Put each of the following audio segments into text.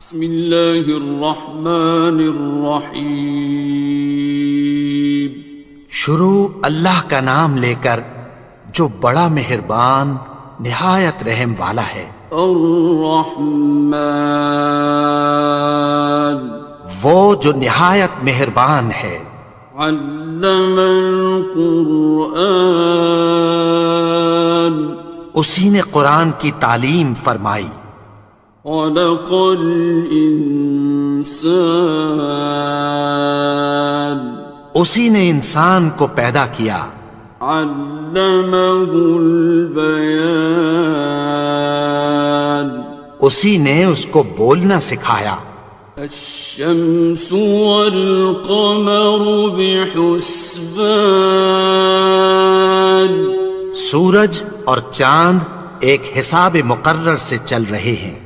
بسم اللہ الرحمن الرحیم۔ شروع اللہ کا نام لے کر جو بڑا مہربان نہایت رحم والا ہے۔ الرحمن، وہ جو نہایت مہربان ہے۔ علم القرآن، اسی نے قرآن کی تعلیم فرمائی۔ خلق الانسان، اسی نے انسان کو پیدا کیا۔ علمہ البیان، اسی نے اس کو بولنا سکھایا۔ الشمس والقمر بحسبان، سورج اور چاند ایک حساب مقرر سے چل رہے ہیں۔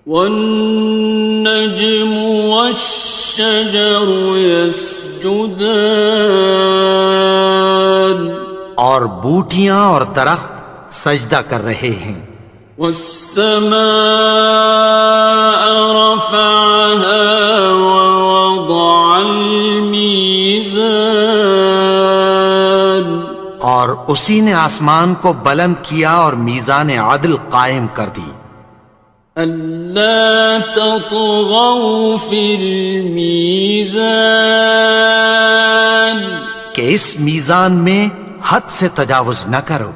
والنجم والشجر يسجدان، اور بوٹیاں اور درخت سجدہ کر رہے ہیں۔ والسماء رفعها ووضع الميزان، اور اسی نے آسمان کو بلند کیا اور میزان عدل قائم کر دی۔ ألا تطغوا في الميزان، کہ اس میزان میں حد سے تجاوز نہ کرو۔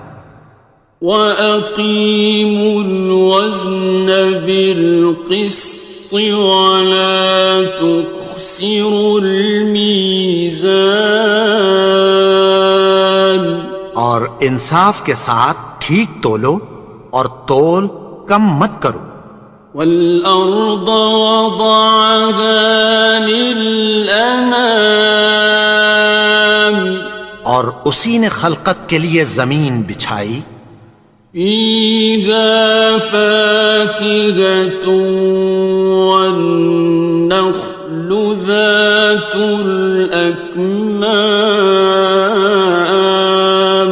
وَأَقِيمُوا الْوَزْنَ بِالْقِسْطِ وَلَا تُخْسِرُوا الْمِيزَانَ، اور انصاف کے ساتھ ٹھیک تولو اور تول کم مت کرو۔ وَالْأَرْضَ وَضَعَهَا لِلْأَنَامِ، اور اسی نے خلقت کے لیے زمین بچھائی۔ فِيهَا فَاكِهَةٌ وَالنَّخْلُ ذَاتُ الْأَكْمَامِ،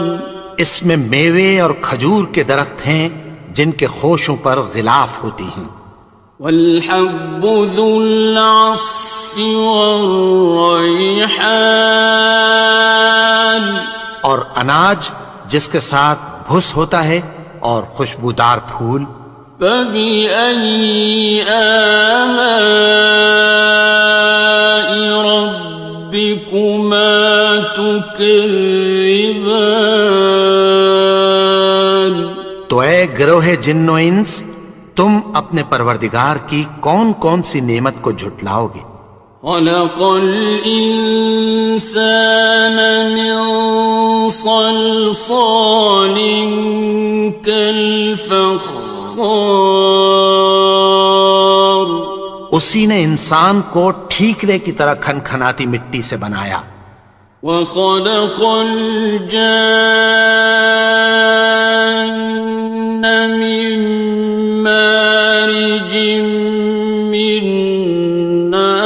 اس میں میوے اور کھجور کے درخت ہیں جن کے خوشوں پر غلاف ہوتی ہیں۔ وَالْحَبُّ ذُو الْعَصْفِ وَالرَّيْحَانِ، اور اناج جس کے ساتھ بھس ہوتا ہے اور خوشبودار پھول۔ فَبِأَيِّ آلَاءِ رَبِّكُمَا تُكَذِّبَانِ، تو اے گروہ جن و انس، تم اپنے پروردگار کی کون کون سی نعمت کو جھٹلاؤ گے؟ خَلَقَ الْإِنسَانَ مِنْ صَلْصَالٍ كَالْفَخَّارِ، اسی نے انسان کو ٹھیکرے کی طرح کھنکھناتی مٹی سے بنایا۔ وَخَلَقَ الْجَانَّ مِن مَّارِجٍ مِّن نَّارٍ،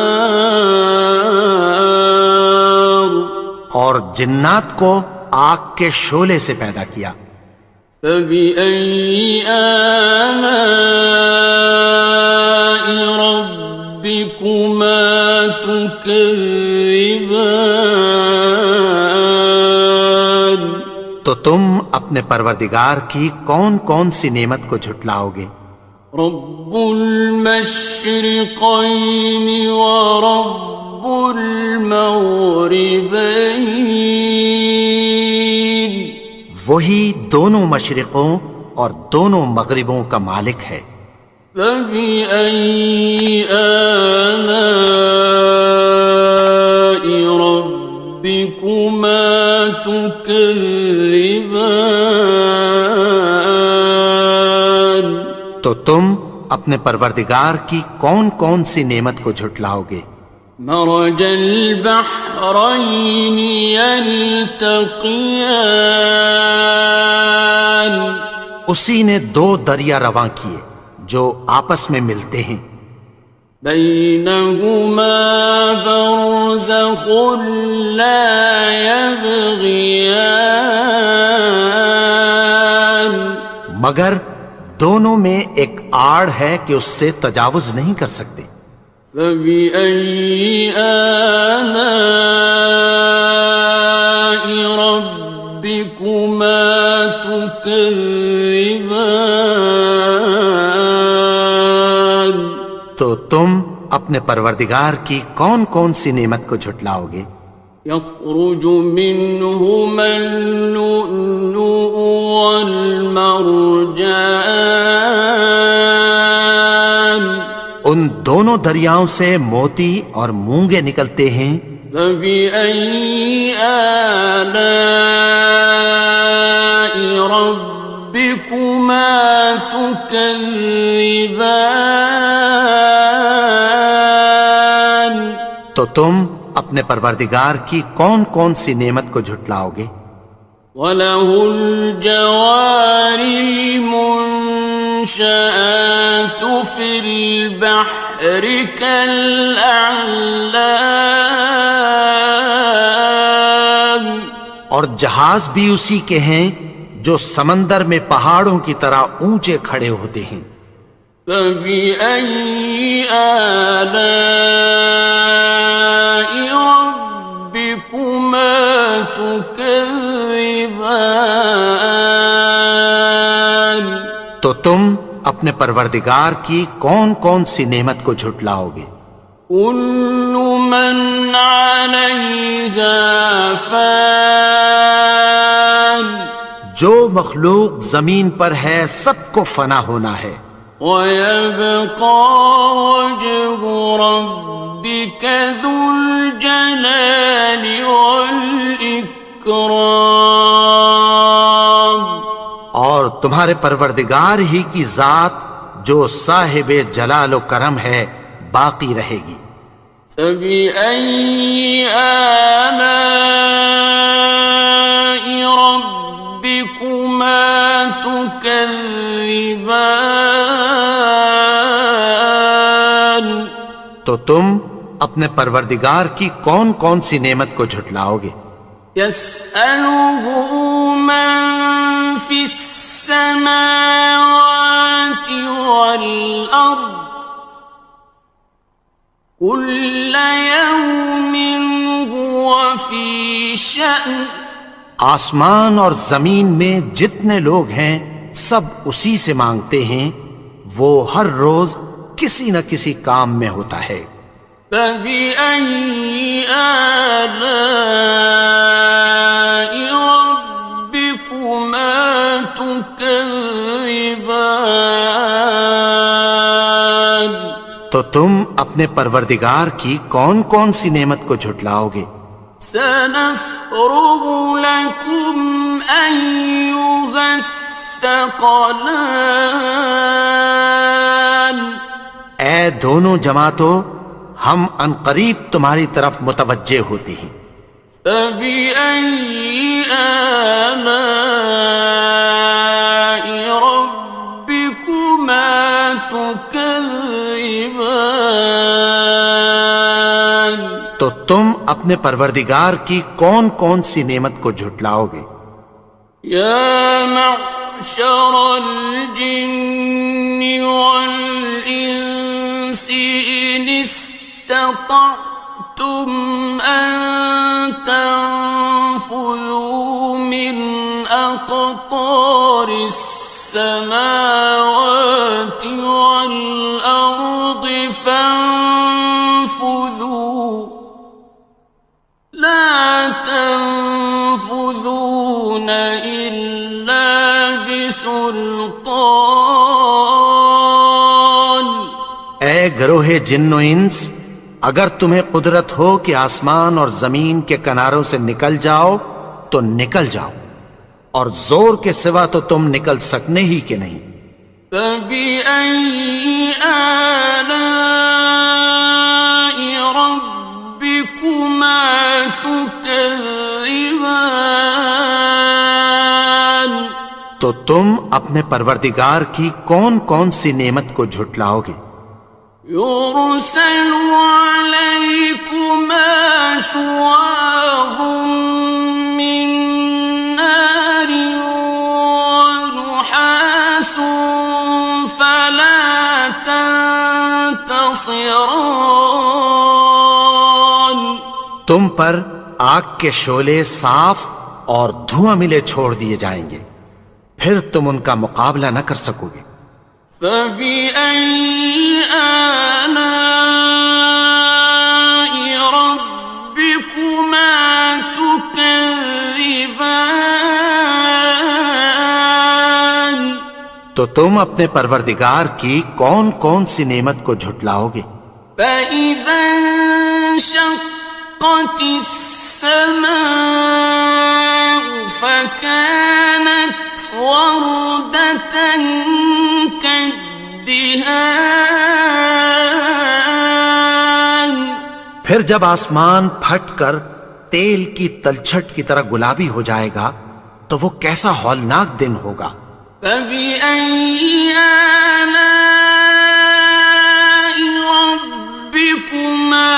اور جنات کو آگ کے شعلے سے پیدا کیا۔ فَبِأَيِّ آلَاءِ رَبِّكُمَا تُكَذِّبَانِ، تو تم اپنے پروردگار کی کون کون سی نعمت کو جھٹلاؤ گے؟ رب المشرقین ورب المغربین، وہی دونوں مشرقوں اور دونوں مغربوں کا مالک ہے۔ فَبِأَيِّ آلَاءِ رَبِّكُمَا تُكَذِّبَانِ، تو تم اپنے پروردگار کی کون کون سی نعمت کو جھٹلاؤ گے؟ مرج البحرین یلتقیان، اسی نے دو دریا رواں کیے جو آپس میں ملتے ہیں۔ بینہما برزخ لا یبغیان، مگر دونوں میں ایک آڑ ہے کہ اس سے تجاوز نہیں کر سکتے۔ فبأي آلاء ربكما تكذبان؟ تو تم اپنے پروردگار کی کون کون سی نعمت کو جھٹلاؤ گے؟ يخرج منهما اللؤلؤ والمرجان، ان دونوں دریاؤں سے موتی اور مونگے نکلتے ہیں۔ فبأي آلاء ربكما تكذبان؟ تو تم اپنے پروردگار کی کون کون سی نعمت کو جھٹلاؤ گے؟ وَلَهُ الْجَوَارِ الْمُنشَآتُ فِي الْبَحْرِ كَالْأَعْلَامِ، اور جہاز بھی اسی کے ہیں جو سمندر میں پہاڑوں کی طرح اونچے کھڑے ہوتے ہیں۔ فَبِأَيِّ آلَاءِ رَبِّكُمَا تُكَذِّبَانِ؟ تو تم اپنے پروردگار کی کون کون سی نعمت کو جھٹلاؤ گے؟ كُلُّ مَنْ عَلَيْهَا فَانٍ، جو مخلوق زمین پر ہے سب کو فنا ہونا ہے۔ وَيَبْقَى وَجْهُ رَبِّكَ ذُو الْجَلَالِ وَالْإِكْرَامِ، اور تمہارے پروردگار ہی کی ذات جو صاحب جلال و کرم ہے باقی رہے گی۔ فَبِأَيِّ آلَاءِ رَبِّكُمَا تُكَذِّبَانِ؟ تو تم اپنے پروردگار کی کون کون سی نعمت کو جھٹلاؤ گے؟ يَسْأَلُهُ مَن فِي السَّمَاوَاتِ وَالْأَرْضِ كُلَّ يَوْمٍ هُوَ فِي شَأْنٍ، آسمان اور زمین میں جتنے لوگ ہیں سب اسی سے مانگتے ہیں، وہ ہر روز کسی نہ کسی کام میں ہوتا ہے۔ فَبِأَيِّ آلَاءِ رَبِّكُمَا تُكَذِّبَانِ؟ تو تم اپنے پروردگار کی کون کون سی نعمت کو جھٹلاؤ گے؟ سَنَفْرُغُ لَكُمْ أَيُّهَ الثَّقَلَانِ، اے دونوں جماعتوں، ہم عنقریب تمہاری طرف متوجہ ہوتے ہیں۔ فَبِأَيِّ آلَاءِ رَبِّكُمَا تُكَذِّبَانِ؟ تو تم اپنے پروردگار کی کون کون سی نعمت کو جھٹلاؤ گے؟ يَا مَعْشَرَ الْجِنِّ وَالْإِنسِ إِنِ اسْتَطَعْتُمْ أَن تَنفُذُوا مِنْ أَقْطَارِ السَّمَاوَاتِ وَالْأَرْضِ فَانفُذُوا لَا تَنفُذُونَ إِلَّا بِسُلْطَانٍ۔ اے گروہ جن و انس، اگر تمہیں قدرت ہو کہ آسمان اور زمین کے کناروں سے نکل جاؤ تو نکل جاؤ، اور زور کے سوا تو تم نکل سکنے ہی کہ نہیں۔ فَبِأَيِّ آلَاءِ رَبِّكُمَا تُكَذِّبَانِ؟ تو تم اپنے پروردگار کی کون کون سی نعمت کو جھٹلاؤ گے؟ يُرْسَلُ عَلَيْكُمَا شُوَاظٌ مِّن نَّارٍ وَنُحَاسٌ فَلَا ينتصران تم پر آگ کے شعلے صاف اور دھواں ملے چھوڑ دیے جائیں گے، پھر تم ان کا مقابلہ نہ کر سکو گے۔ فبأي آلاء ربكما تكذبان تو تم اپنے پروردگار کی کون کون سی نعمت کو جھٹلاؤ گے؟ فإذا انشقت السماء فكانت وردة كالدهان پھر جب آسمان پھٹ کر تیل کی تلچھٹ کی طرح گلابی ہو جائے گا تو وہ کیسا ہولناک دن ہوگا۔ فبأي آلاء ربكما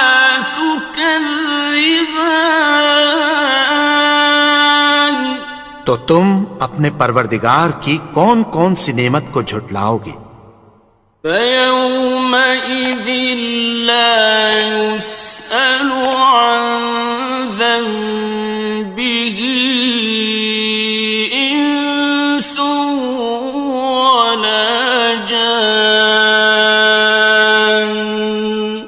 تكذبان تو تم اپنے پروردگار کی کون کون سی نعمت کو جھٹلاؤ گے؟ فيومئذ لا يسأل عن ذنبه إنس ولا جان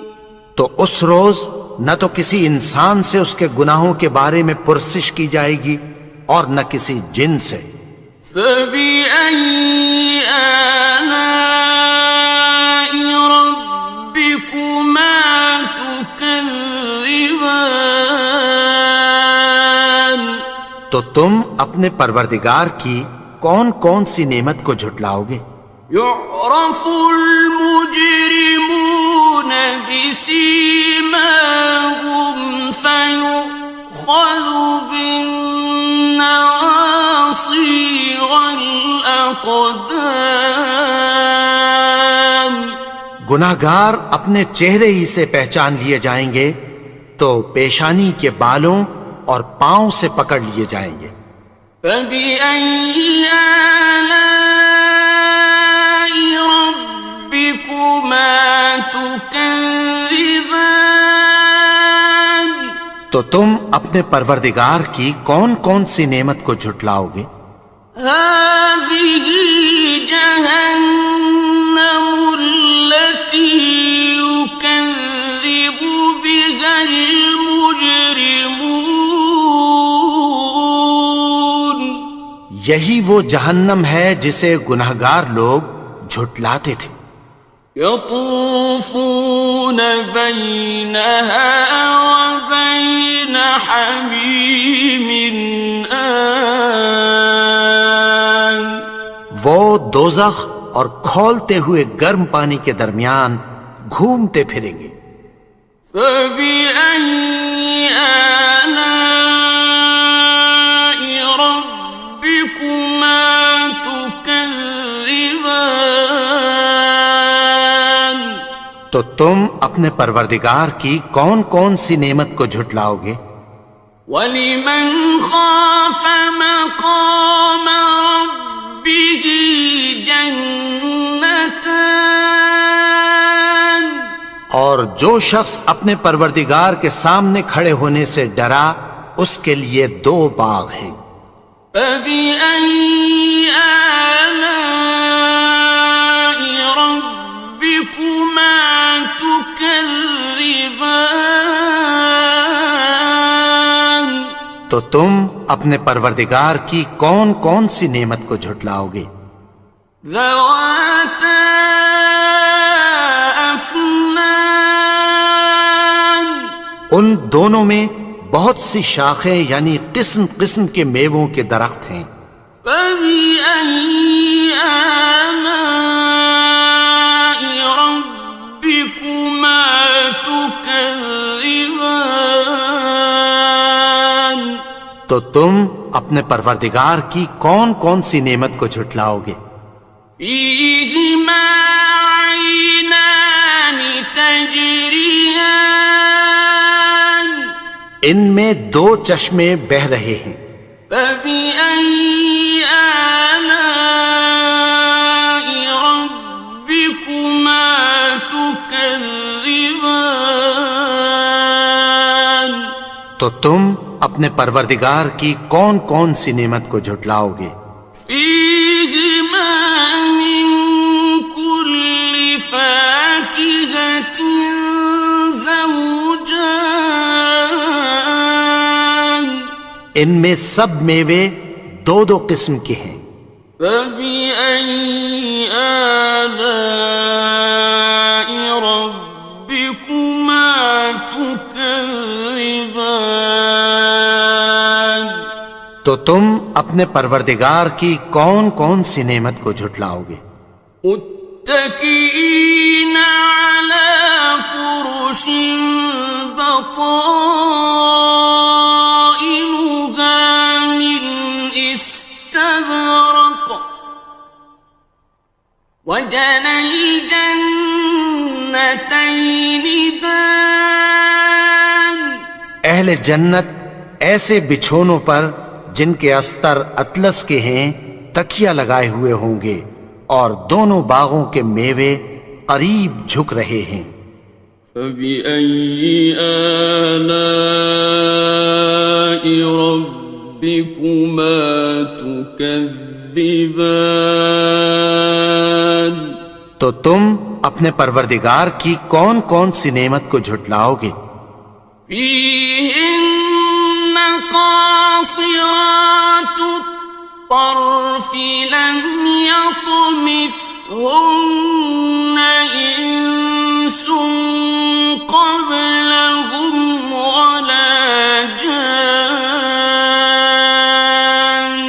تو اس روز نہ تو کسی انسان سے اس کے گناہوں کے بارے میں پرسش کی جائے گی اور نہ کسی جن سے۔ فبأي آلاء ربكما تكذبان تو تم اپنے پروردگار کی کون کون سی نعمت کو جھٹلاؤ گے؟ يعرف المجرمون بسيماهم فيؤخذ بالنواصي والأقدام گناہگار اپنے چہرے ہی سے پہچان لیے جائیں گے تو پیشانی کے بالوں اور پاؤں سے پکڑ لیے جائیں گے۔ فبأي آلاء ربكما تكذبان تو تم اپنے پروردگار کی کون کون سی نعمت کو جھٹلاؤ گے؟ هذه جهنم التي يكذب بها المجرمون یہی وہ جہنم ہے جسے گناہگار لوگ جھٹلاتے تھے۔ يطوفون بينها وبين حميم آن وہ دوزخ اور کھولتے ہوئے گرم پانی کے درمیان گھومتے پھریں گے۔ فبأي آلاء ربكما تكذبان تو تم اپنے پروردگار کی کون کون سی نعمت کو جھٹلاؤ گے؟ وَلِمَنْ خَافَ مَقَامَ رَبِّهِ جَنَّتَانِ اور جو شخص اپنے پروردگار کے سامنے کھڑے ہونے سے ڈرا اس کے لیے دو باغ ہیں۔ فَبِأَيِّ آلَاءِ رَبِّكُمَا تُكَذِّبَانِ تو تم اپنے پروردگار کی کون کون سی نعمت کو جھٹلاؤ گے؟ ذَوَاتَا أَفْنَانٍ ان دونوں میں بہت سی شاخیں یعنی قسم قسم کے میووں کے درخت ہیں۔ فَبِأَيِّ آلَاءِ رَبِّكُمَا تُكَذِّبَانِ تو تم اپنے پروردگار کی کون کون سی نعمت کو جھٹلاؤ گے؟ فِيهِمَا عَيْنَانِ تَجْرِيَانِ ان میں دو چشمے بہہ رہے ہیں۔ فَبِأَيِّ آلَاءِ رَبِّكُمَا تُكَذِّبَانِ تو تم اپنے پروردگار کی کون کون سی نعمت کو جھٹلاؤ گے؟ فیہما من کل فاکہۃ زوجان، ان میں سب میوے دو دو قسم کے ہیں۔ فبأي آلاء ربكما تكذبان، تو تم اپنے پروردگار کی کون کون سی نعمت کو جھٹلاؤ گے؟ متكئين على فرش بطائنها من استبرق، وجنى الجنتين دان، اہل جنت ایسے بچھونوں پر جن کے استر اطلس کے ہیں تکیہ لگائے ہوئے ہوں گے، اور دونوں باغوں کے میوے قریب جھک رہے ہیں۔ فبأي آلاء ربكما تكذبان، تو تم اپنے پروردگار کی کون کون سی نعمت کو جھٹلاؤ گے؟ فيهن قاصرات الطرف لم يطمثهن إنس قبلهم ولا جان،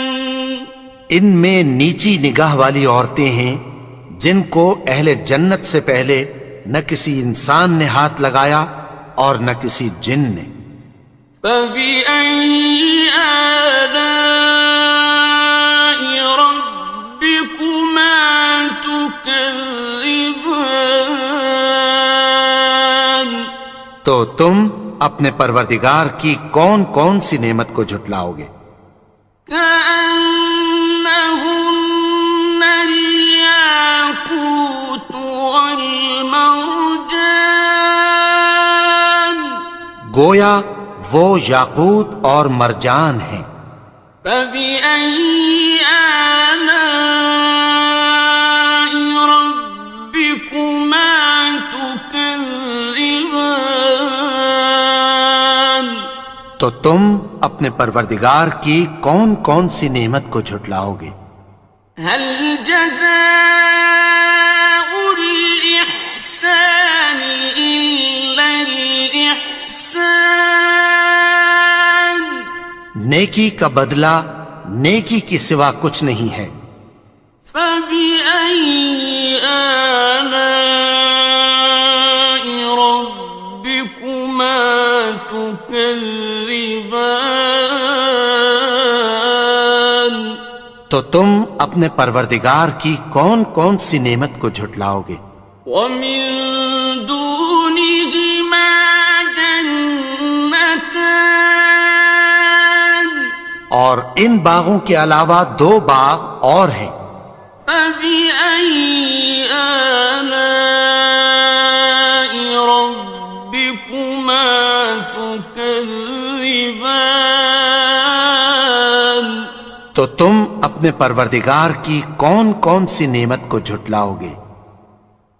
ان میں نیچی نگاہ والی عورتیں ہیں جن کو اہل جنت سے پہلے نہ کسی انسان نے ہاتھ لگایا اور نہ کسی جن نے۔ فبأي آلاء ربكما تكذبان، تو تم اپنے پروردگار کی کون کون سی نعمت کو جھٹلاؤ گے؟ كأنهن الياقوت والمرجان، گویا وہ یاقوت اور مرجان ہیں۔ فبأي آلاء ربكما تكذبان، تو تم اپنے پروردگار کی کون کون سی نعمت کو جھٹلاؤ گے؟ هل جزاء الإحسان إلا الإحسان، نیکی کا بدلہ نیکی کی سوا کچھ نہیں ہے۔ فبأي آلاء ربكما تكذبان، تو تم اپنے پروردگار کی کون کون سی نعمت کو جھٹلاؤ گے؟ ومن دونهما جنتان، اور ان باغوں کے علاوہ دو باغ اور ہیں۔ فبأي آلاء ربكما تكذبان، تو تم اپنے پروردگار کی کون کون سی نعمت کو جھٹلاؤ گے؟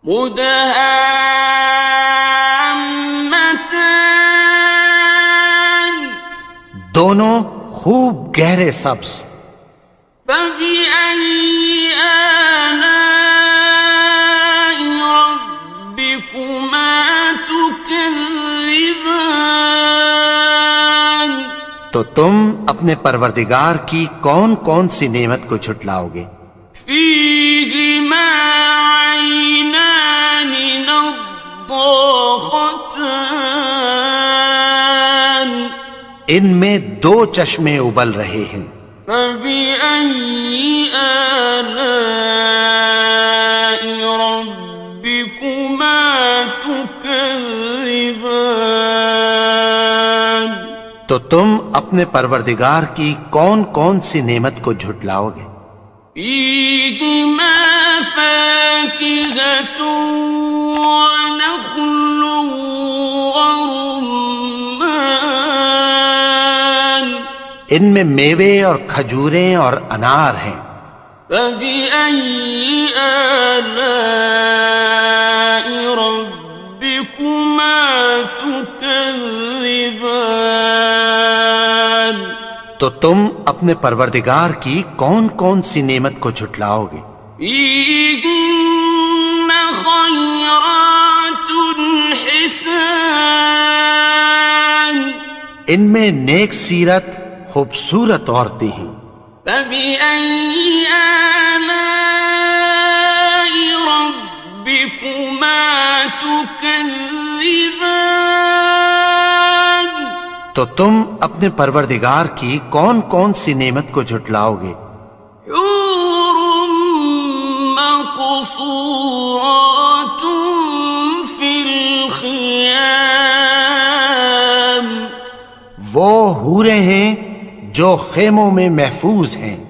مدهامتان، دونوں خوب گہرے سبز۔ فبأي آلاء ربكما تكذبان، تو تم اپنے پروردگار کی کون کون سی نعمت کو جھٹلاؤ گے؟ فيهما عينان نضاختان، ان میں دو چشمے ابل رہے ہیں۔ فبأي آلاء ربكما تكذبان، تو تم اپنے پروردگار کی کون کون سی نعمت کو جھٹلاؤ گے؟ فيهما فاكهة ونخل ورمان، ان میں میوے اور کھجوریں اور انار ہیں۔ فبأي آلاء ربكما تكذبان؟ تو تم اپنے پروردگار کی کون کون سی نعمت کو جھٹلاؤ گے؟ فيهن خيرات حسان، ان میں نیک سیرت خوبصورت عورتیں ہیں۔ فبأي آلاء ربكما تكذبان؟ تو تم اپنے پروردگار کی کون کون سی نعمت کو جھٹلاؤ گے؟ حور مقصورات في الخيام، وہ حوریں ہیں جو خیموں میں محفوظ ہیں۔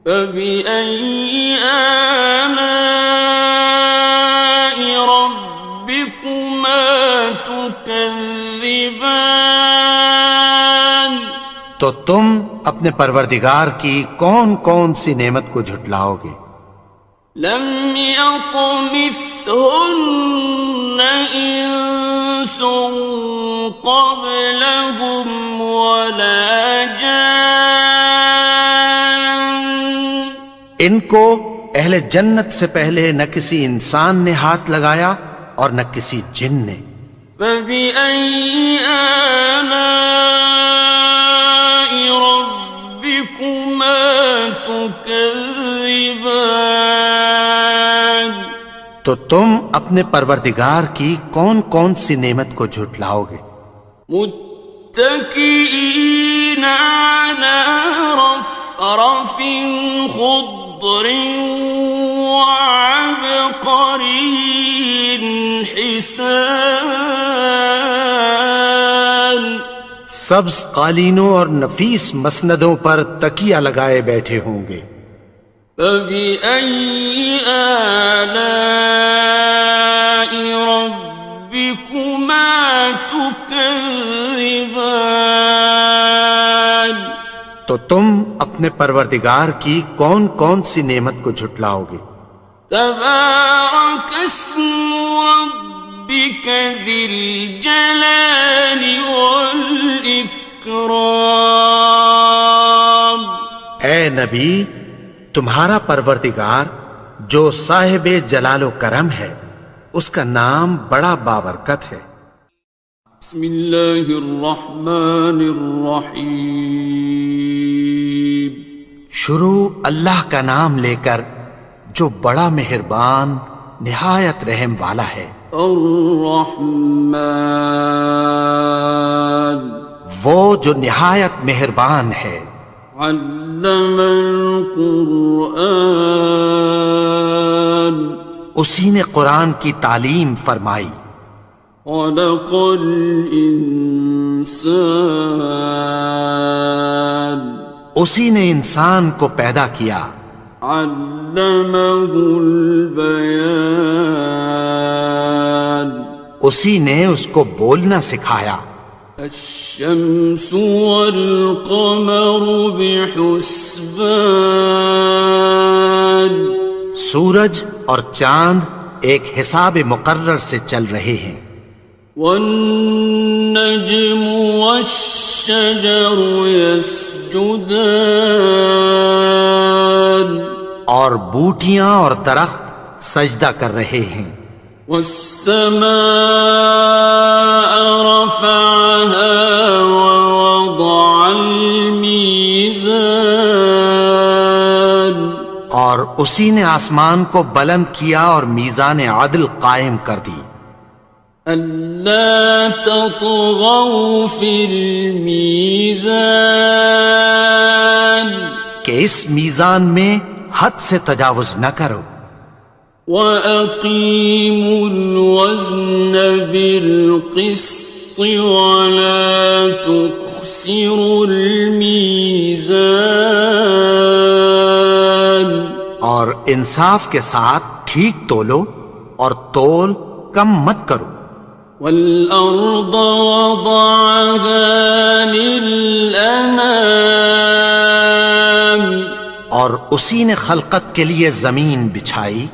فبأي آلاء ربكما تكذبان؟ تو تم اپنے پروردگار کی کون کون سی نعمت کو جھٹلاؤ گے؟ لم يطمثهن إنس قبلهم ولا جان، ان کو اہل جنت سے پہلے نہ کسی انسان نے ہاتھ لگایا اور نہ کسی جن نے۔ فبأي آلاء ربكما تكذبان؟ تو تم اپنے پروردگار کی کون کون سی نعمت کو جھٹلاؤ گے؟ متكئين على رفرف خضر وعبقري حسان، سبز قالینوں اور نفیس مسندوں پر تکیہ لگائے بیٹھے ہوں گے۔ فبأي آلاء ربكما تكذبان؟ تو تم اپنے پروردگار کی کون کون سی نعمت کو جھٹلاؤ گے؟ تبارك اسم ربك ذي الجلال والإكرام۔ اے نبی، تمہارا پروردگار جو صاحب جلال و کرم ہے، اس کا نام بڑا بابرکت ہے۔ بسم اللہ الرحمن الرحیم، شروع اللہ کا نام لے کر جو بڑا مہربان نہایت رحم والا ہے۔ الرحمن، وہ جو نہایت مہربان ہے۔ علم القرآن، اسی نے قرآن کی تعلیم فرمائی۔ خلق الانسان، اسی نے انسان کو پیدا کیا۔ علمہ البیان، اسی نے اس کو بولنا سکھایا۔ الشمس والقمر بحسبان، سورج اور چاند ایک حساب مقرر سے چل رہے ہیں۔ والنجم والشجر يسجدان، اور بوٹیاں اور درخت سجدہ کر رہے ہیں۔ والسماء رفعها ووضع الميزان، اور اسی نے آسمان کو بلند کیا اور میزان عدل قائم کر دی۔ ألا تطغوا في الميزان، کہ اس میزان میں حد سے تجاوز نہ کرو۔ وَأَقِيمُوا الْوَزْنَ بِالْقِسْطِ وَلَا تُخْسِرُوا الْمِيزَانَ، اور انصاف کے ساتھ ٹھیک تولو اور تول کم مت کرو۔ والأرض وضعها للأنام اور اسی نے خلقت کے لیے زمین بچھائی،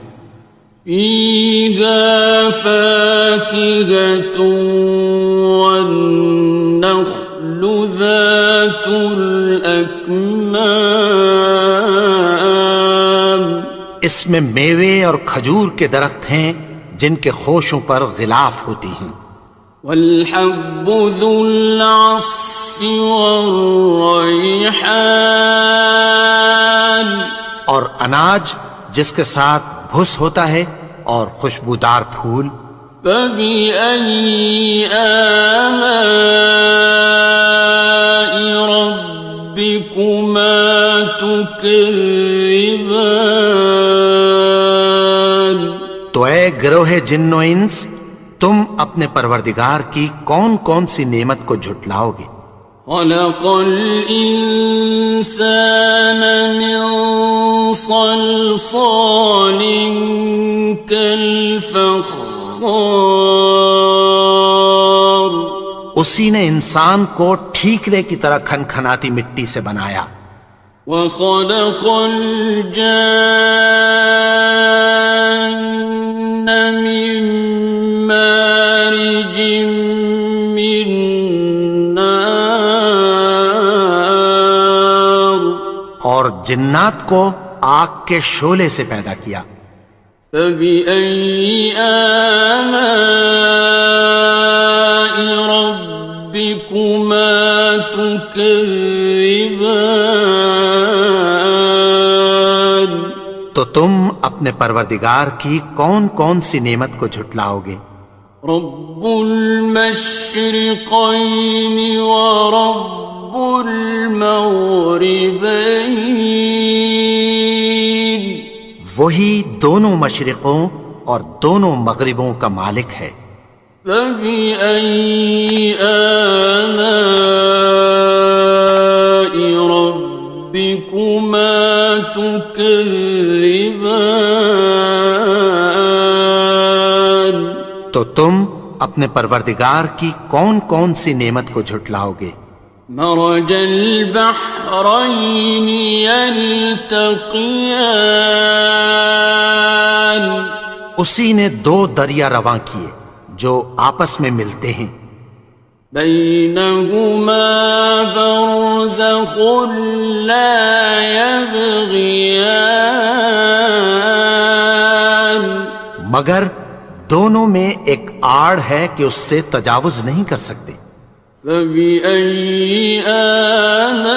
فيها فاكهة والنخل ذات الأكمام اس میں میوے اور کھجور کے درخت ہیں جن کے خوشوں پر غلاف ہوتی ہیں، والحب ذو العصف والريحان اور اناج جس کے ساتھ بھس ہوتا ہے اور خوشبودار پھول۔ فبأي آلاء ربكما تكذبان تو اے گروہ جن و انس، تم اپنے پروردگار کی کون کون سی نعمت کو جھٹلاؤ گے؟ خلق الإنسان من صلصال كالفخار اسی نے انسان کو ٹھیکرے کی طرح کھنکھناتی مٹی سے بنایا، وخلق الجان من مارج من نار اور جنات کو آگ کے شعلے سے پیدا کیا۔ فبأي آلاء ربكما تكذبان تو تم اپنے پروردگار کی کون کون سی نعمت کو جھٹلاؤ گے؟ رب المشرقين ورب المغربين وہی دونوں مشرقوں اور دونوں مغربوں کا مالک ہے۔ فبأي آلاء ربكما تكذبان تو تم اپنے پروردگار کی کون کون سی نعمت کو جھٹلاؤ گے؟ مرج البحرين يلتقيان اسی نے دو دریا رواں کیے جو آپس میں ملتے ہیں، بينهما برزخ لا يبغيان مگر دونوں میں ایک آڑ ہے کہ اس سے تجاوز نہیں کر سکتے۔ فبأي آلاء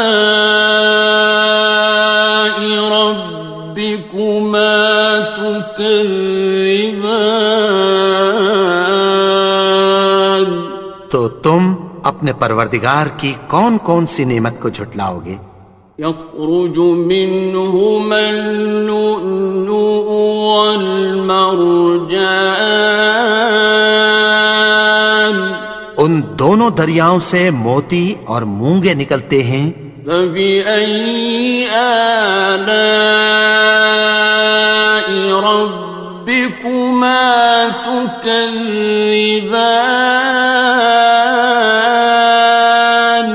ربكما تكذبان تو تم اپنے پروردگار کی کون کون سی نعمت کو جھٹلاؤ گے؟ يخرج منهما اللؤلؤ والمرجان ان دونوں دریاؤں سے موتی اور مونگے نکلتے ہیں۔ فبأي آلاء ربكما تكذبان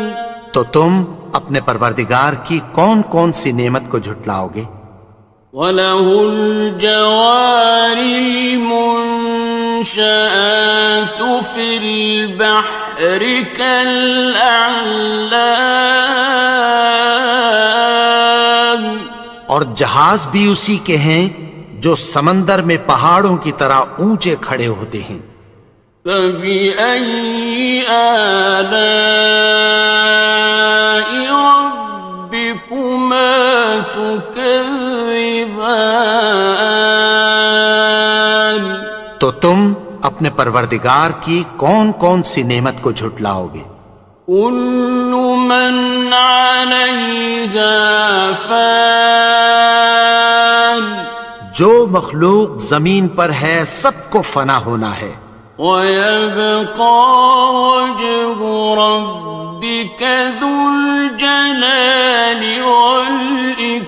تو تم اپنے پروردگار کی کون کون سی نعمت کو جھٹلاؤ گے؟ وَلَهُ الْجَوَارِ الْمُنشَآتُ فِي الْبَحْرِ كَالْأَعْلَامِ اور جہاز بھی اسی کے ہیں جو سمندر میں پہاڑوں کی طرح اونچے کھڑے ہوتے ہیں۔ فبأي آلاء ربكما تكذبان تو تم اپنے پروردگار کی کون کون سی نعمت کو جھٹلاؤ گے؟ كل من عليها فان جو مخلوق زمین پر ہے سب کو فنا ہونا ہے، ويبقى وجه ربك ذو الجلال والإكرام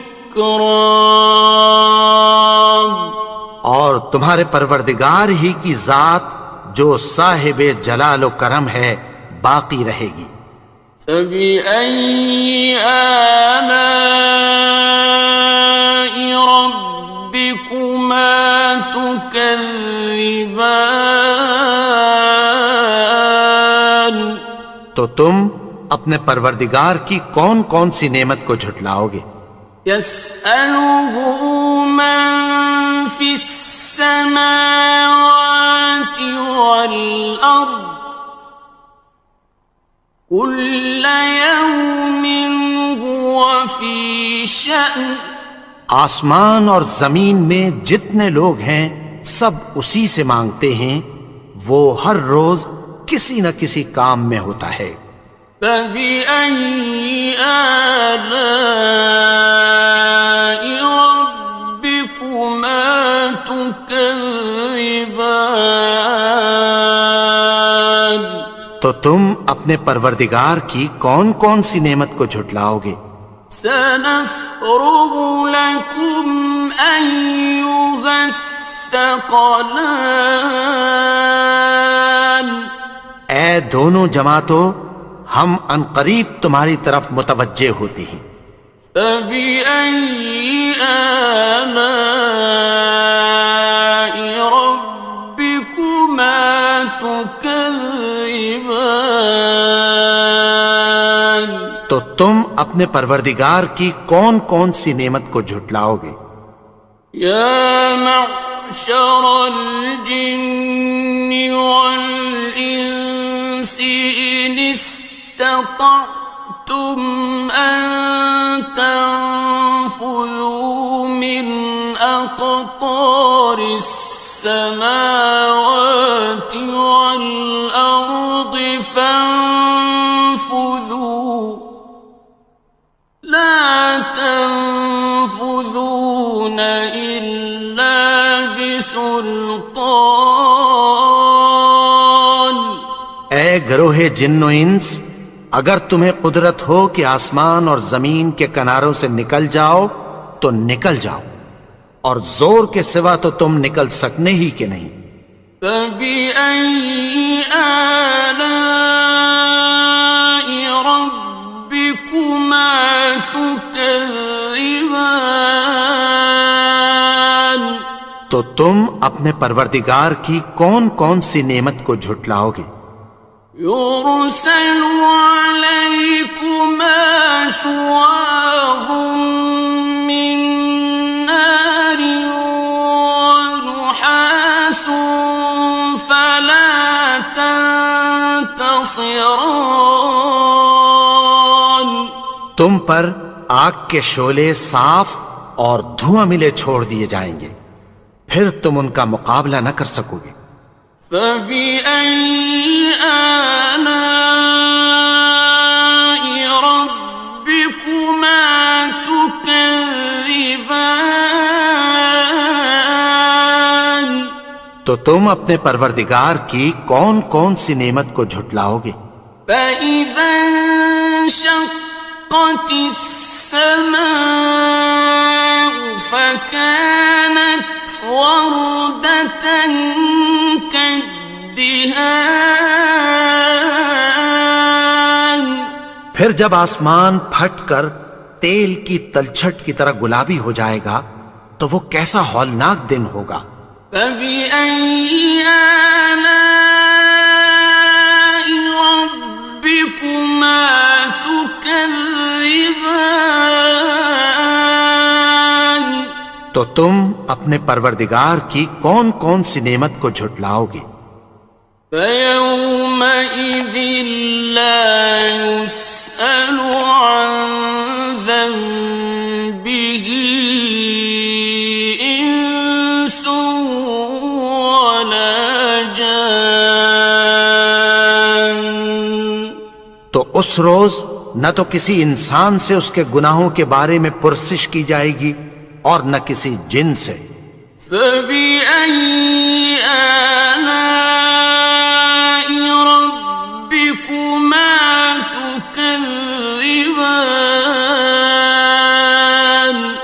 اور تمہارے پروردگار ہی کی ذات جو صاحب جلال و کرم ہے باقی رہے گی۔ فَبِأَيِّ آلَاءِ رَبِّكُمَا تُكَذِّبَانِ؟ تو تم اپنے پروردگار کی کون کون سی نعمت کو جھٹلاؤ گے؟ يَسْأَلُهُ مَن فِي السَّمَاوَاتِ وَالْأَرْضِ كُلَّ يَوْمٍ هُوَ فِي شَأْنٍ۔ آسمان اور زمین میں جتنے لوگ ہیں سب اسی سے مانگتے ہیں، وہ ہر روز کسی نہ کسی کام میں ہوتا ہے۔ فَبِأَيِّ آلَاءِ رَبِّكُمَا تُكَذِّبَانِ؟ تو تم اپنے پروردگار کی کون کون سی نعمت کو جھٹلاؤ گے؟ سَنَفْرُغُ لَكُمْ أَيُّهَ الثَّقَلَانِ۔ اے دونوں جماعتوں، ہم عنقریب تمہاری طرف متوجہ ہوتے ہیں۔ فَبِأَيِّ آلَاءِ رَبِّكُمَا تُكَذِّبَانِ؟ تو تم اپنے پروردگار کی کون کون سی نعمت کو جھٹلاؤ گے؟ یا معشر الجن والانس ان استطعتم ان تنفذوا من اقطار السماوات والارض فانفذوا لا تنفذون إلا بسلطان۔ اے گروہ جن و انس، اگر تمہیں قدرت ہو کہ آسمان اور زمین کے کناروں سے نکل جاؤ تو نکل جاؤ، اور زور کے سوا تو تم نکل سکنے ہی کہ نہیں۔ فَبِأَيِّ آلَاءِ رَبِّكُمَا تُكَذِّبَانِ؟ تو تم اپنے پروردگار کی کون کون سی نعمت کو جھٹلاؤ گے؟ يُرْسَلُ عَلَيْكُمَا شُوَاظٌ مِّن نَّارٍ وَنُحَاسٌ فَلَا تَنتَصِرَانِ۔ تم پر آگ کے شعلے صاف اور دھواں ملے چھوڑ دیے جائیں گے، پھر تم ان کا مقابلہ نہ کر سکو گے۔ فَبِأَيِّ آلَاءِ رَبِّكُمَا تُكَذِّبَانِ؟ تو تم اپنے پروردگار کی کون کون سی نعمت کو جھٹلاؤ گے؟ فَإِذَا انشَقَّتِ السَّمَاءُ فَكَانَتْ وَرْدَةً كَالدِّهَانِ؟ پھر جب آسمان پھٹ کر تیل کی تلچھٹ کی طرح گلابی ہو جائے گا تو وہ کیسا ہولناک دن ہوگا۔ فَبِأَيِّ آلَاءِ رَبِّكُمَا تُكَذِّبَانِ؟ تو تم اپنے پروردگار کی کون کون سی نعمت کو جھٹلاؤ گے؟ فَيَوْمَئِذٍ لَا يُسْأَلُ عَن ذَنبِهِ إِنسٌ وَلَا جَانٌ۔ تو اس روز نہ تو کسی انسان سے اس کے گناہوں کے بارے میں پرسش کی جائے گی اور نہ کسی جن سے۔ فَبِأَيِّ آلَاءِ رَبِّكُمَا تُكَذِّبَانِ؟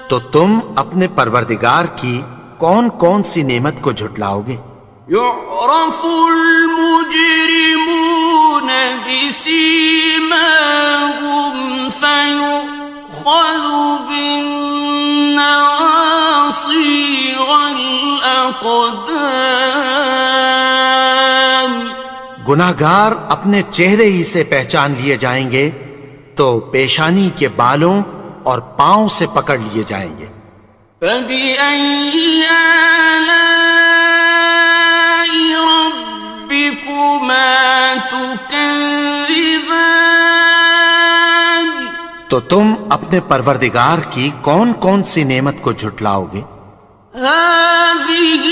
تو تم اپنے پروردگار کی کون کون سی نعمت کو جھٹلاؤ گے؟ يعرف المجرمون بسيماهم فيؤخذ بالنواصي والأقدام. گناہگار اپنے چہرے ہی سے پہچان لیے جائیں گے تو پیشانی کے بالوں اور پاؤں سے پکڑ لیے جائیں گے. فَبِأَيِّ آلَاءِ رَبِّكُمَا تُكَذِّبَانِ. تو تم اپنے پروردگار کی کون کون سی نعمت کو جھٹلاؤ گے؟ هَٰذِهِ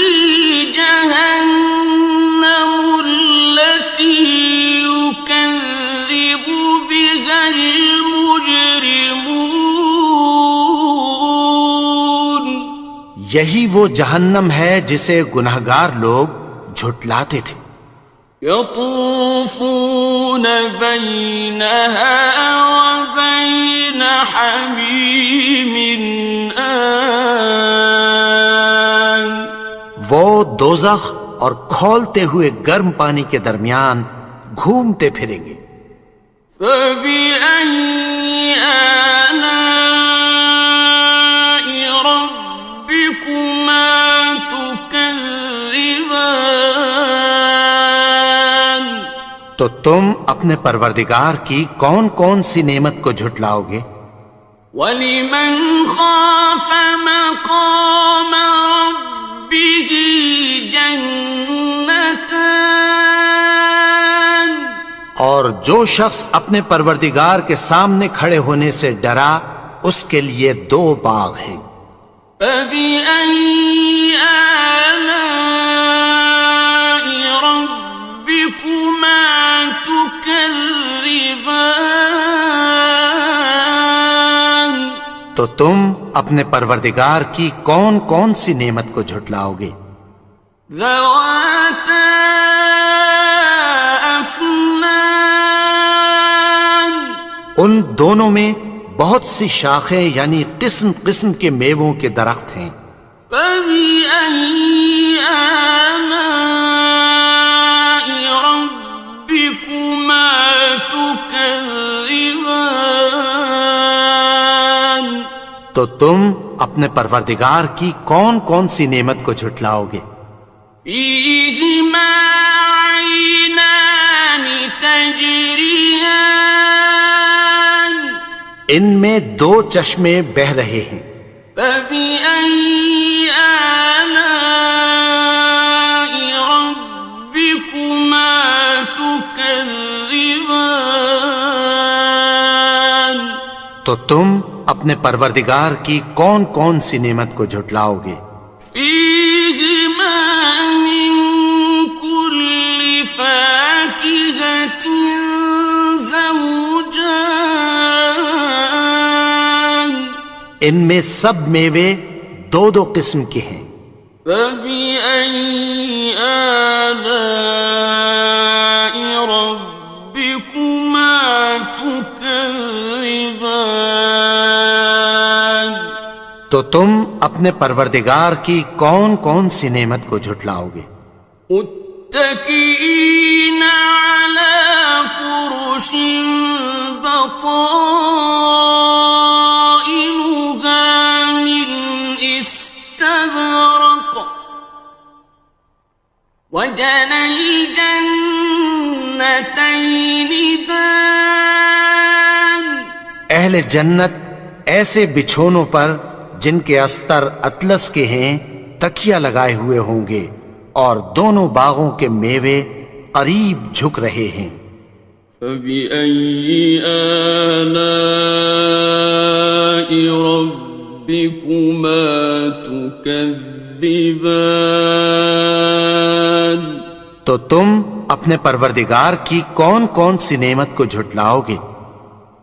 جَهَنَّمُ الَّتِي يُكَذِّبُ بِهَا الْمُجْرِمُونَ. یہی وہ جہنم ہے جسے گناہگار لوگ جھٹلاتے تھے. يطوفون بينها وبين حميم آن. وہ دوزخ اور کھولتے ہوئے گرم پانی کے درمیان گھومتے پھریں گے. فبأي آلاء ربكما تكذبان. تو تم اپنے پروردگار کی کون کون سی نعمت کو جھٹلاؤ گے؟ وَلِمَنْ خَافَ مَقَامَ رَبِّهِ جَنَّتَانِ. اور جو شخص اپنے پروردگار کے سامنے کھڑے ہونے سے ڈرا اس کے لیے 2 باغ ہیں. فَبِأَيِّ آلَاءِ رَبِّكُمَا تُكَذِّبَانِ. تو تم اپنے پروردگار کی کون کون سی نعمت کو جھٹلاؤ گے؟ ذَوَاتَا أَفْنَانٍ. ان دونوں میں بہت سی شاخیں یعنی قسم قسم کے میووں کے درخت ہیں. فَبِأَيِّ آلَاءِ رَبِّكُمَا تُكَذِّبَانِ. تو تم اپنے پروردگار کی کون کون سی نعمت کو جھٹلاؤ گے؟ فِيهِمَا عَيْنَانِ تَجْرِيَانِ. ان میں 2 چشمے بہہ رہے ہیں. فَبِأَيِّ آلَاءِ رَبِّكُمَا تُكَذِّبَانِ. تو تم اپنے پروردگار کی کون کون سی نعمت کو جھٹلاؤ گے؟ فِيهِمَا مِن كُلِّ فَاكِهَةٍ زَوْجَانِ. ان میں سب میوے 2 قسم کے ہیں. فَبِأَيِّ آلَاءِ رَبِّكُمَا تُكَذِّبَانِ. تو تم اپنے پروردگار کی کون کون سی نعمت کو جھٹلاؤ گے؟ متكئين على فرش بطائنها من استبرق وجنى الجنتين دان. اہل جنت ایسے بچھونوں پر جن کے استر اطلس کے ہیں تکیہ لگائے ہوئے ہوں گے اور دونوں باغوں کے میوے قریب جھک رہے ہیں. فَبِأَيِّ آلَاءِ رَبِّكُمَا تُكَذِّبَانِ. تو تم اپنے پروردگار کی کون کون سی نعمت کو جھٹلاؤ گے؟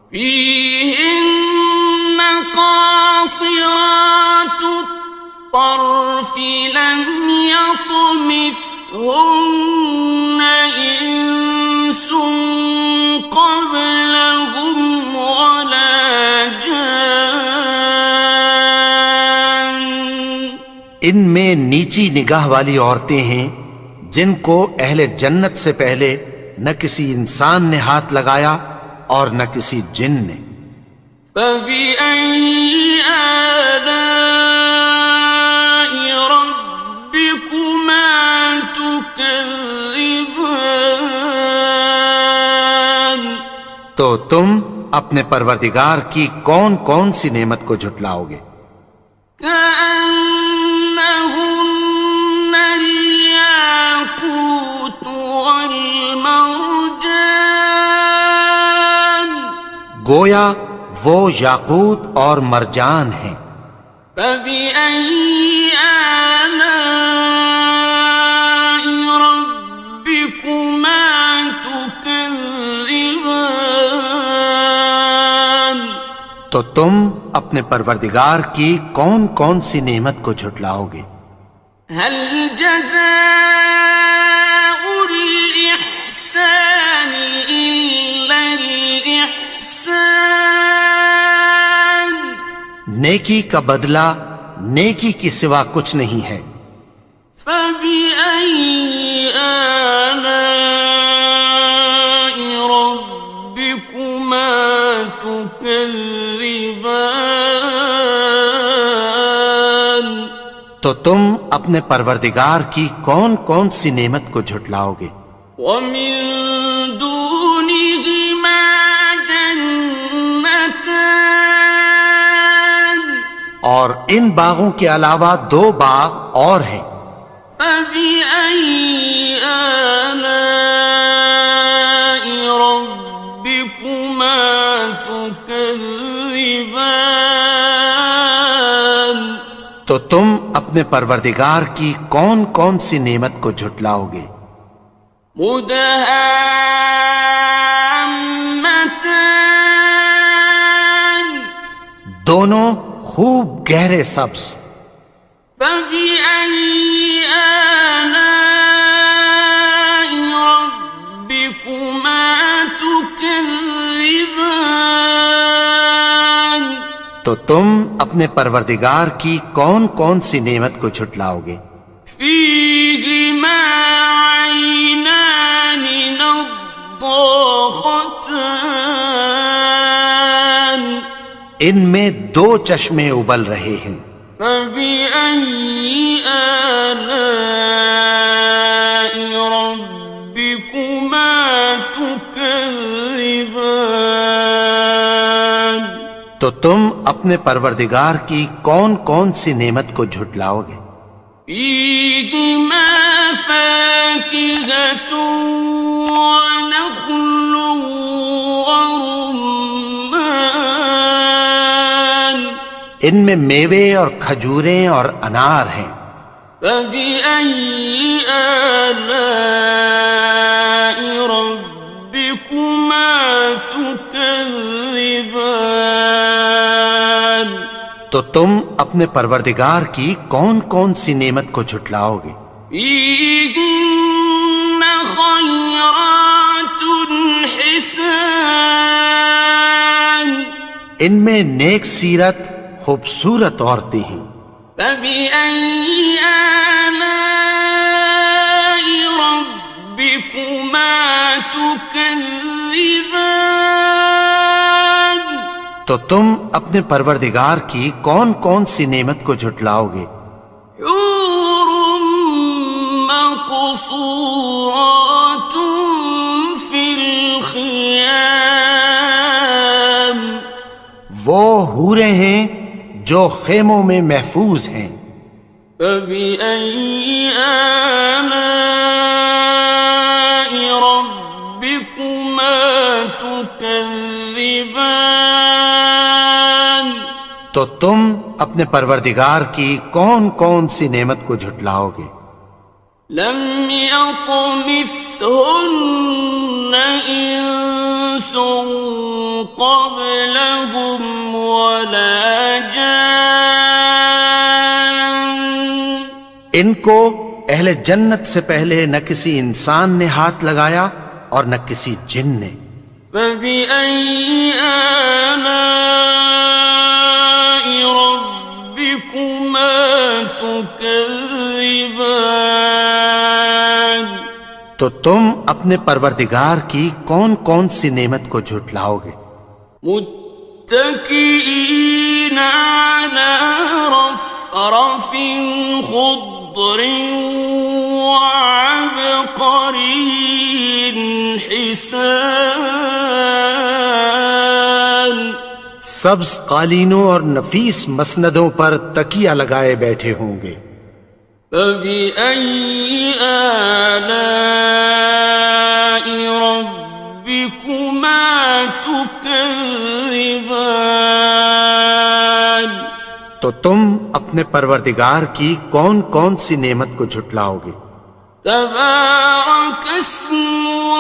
فِيهِنَّ قَاصِرَاتُ الطَّرْفِ لَمْ يَطْمِثْهُنَّ إِنسٌ قَبْلَهُمْ وَلَا جَانٌّ. ان میں نیچی نگاہ والی عورتیں ہیں جن کو اہل جنت سے پہلے نہ کسی انسان نے ہاتھ لگایا اور نہ کسی جن نے۔ فَبِأَيِّ آلَاءِ رَبِّكُمَا تُكَذِّبَانِ، تو تم اپنے پروردگار کی کون کون سی نعمت کو جھٹلاؤ گے؟ كأنهن الياقوت والمرجان، گویا وہ یاقوت اور مرجان ہیں۔ فبأي آلاء ربكما تكذبان، تو تم اپنے پروردگار کی کون کون سی نعمت کو جھٹلاؤ گے؟ هل جزاء الإحسان إلا الإحسان، نیکی کا بدلہ نیکی کی سوا کچھ نہیں ہے۔ فبأي آلاء ربكما تكذبان، تو تم اپنے پروردگار کی کون کون سی نعمت کو جھٹلاؤ گے؟ ومن دونهما جنتان، اور ان باغوں کے علاوہ دو باغ اور ہیں۔ فبأي آلاء ربكما تكذبان، تو تم اپنے پروردگار کی کون کون سی نعمت کو جھٹلاؤ گے؟ مدهامتان، دونوں خوب گہرے سبز۔ فبأي آلاء ربكما تكذبان، تو تم اپنے پروردگار کی کون کون سی نعمت کو جھٹلاؤ گے؟ فيهما عينان نضاختان، ان میں دو چشمے ابل رہے ہیں۔ فبأي آلاء ربكما تكذبان، تو تم اپنے پروردگار کی کون کون سی نعمت کو جھٹلاؤ گے؟ فيهما فاكهة ونخل ورمان، ان میں میوے اور کھجوریں اور انار ہیں۔ فبأي آلاء ربكما تكذبان، تو تم اپنے پروردگار کی کون کون سی نعمت کو جھٹلاؤ گے؟ فيهن خيرات حسان، ان میں نیک سیرت خوبصورت عورتیں ہیں۔ فبأي آلاء ربكما تكذبان، تو تم اپنے پروردگار کی کون کون سی نعمت کو جھٹلاؤ گے؟ حور مقصورات في الخيام، وہ حوریں ہیں جو خیموں میں محفوظ ہیں۔ فبأي آلاء ربكما تكذبان، تو تم اپنے پروردگار کی کون کون سی نعمت کو جھٹلاؤ گے؟ لم يطمثهن إنس قبلهم ولا جان، ان کو اہل جنت سے پہلے نہ کسی انسان نے ہاتھ لگایا اور نہ کسی جن نے۔ فبأي آلاء ربكما تكذبان، تو تم اپنے پروردگار کی کون کون سی نعمت کو جھٹلاؤ گے؟ متكئين على رفرف خضر وعبقري حسان، سبز قالینوں اور نفیس مسندوں پر تکیہ لگائے بیٹھے ہوں گے۔ فبأي آلاء ربكما تكذبان، تو تم اپنے پروردگار کی کون کون سی نعمت کو جھٹلاؤ گے؟ تبارك اسم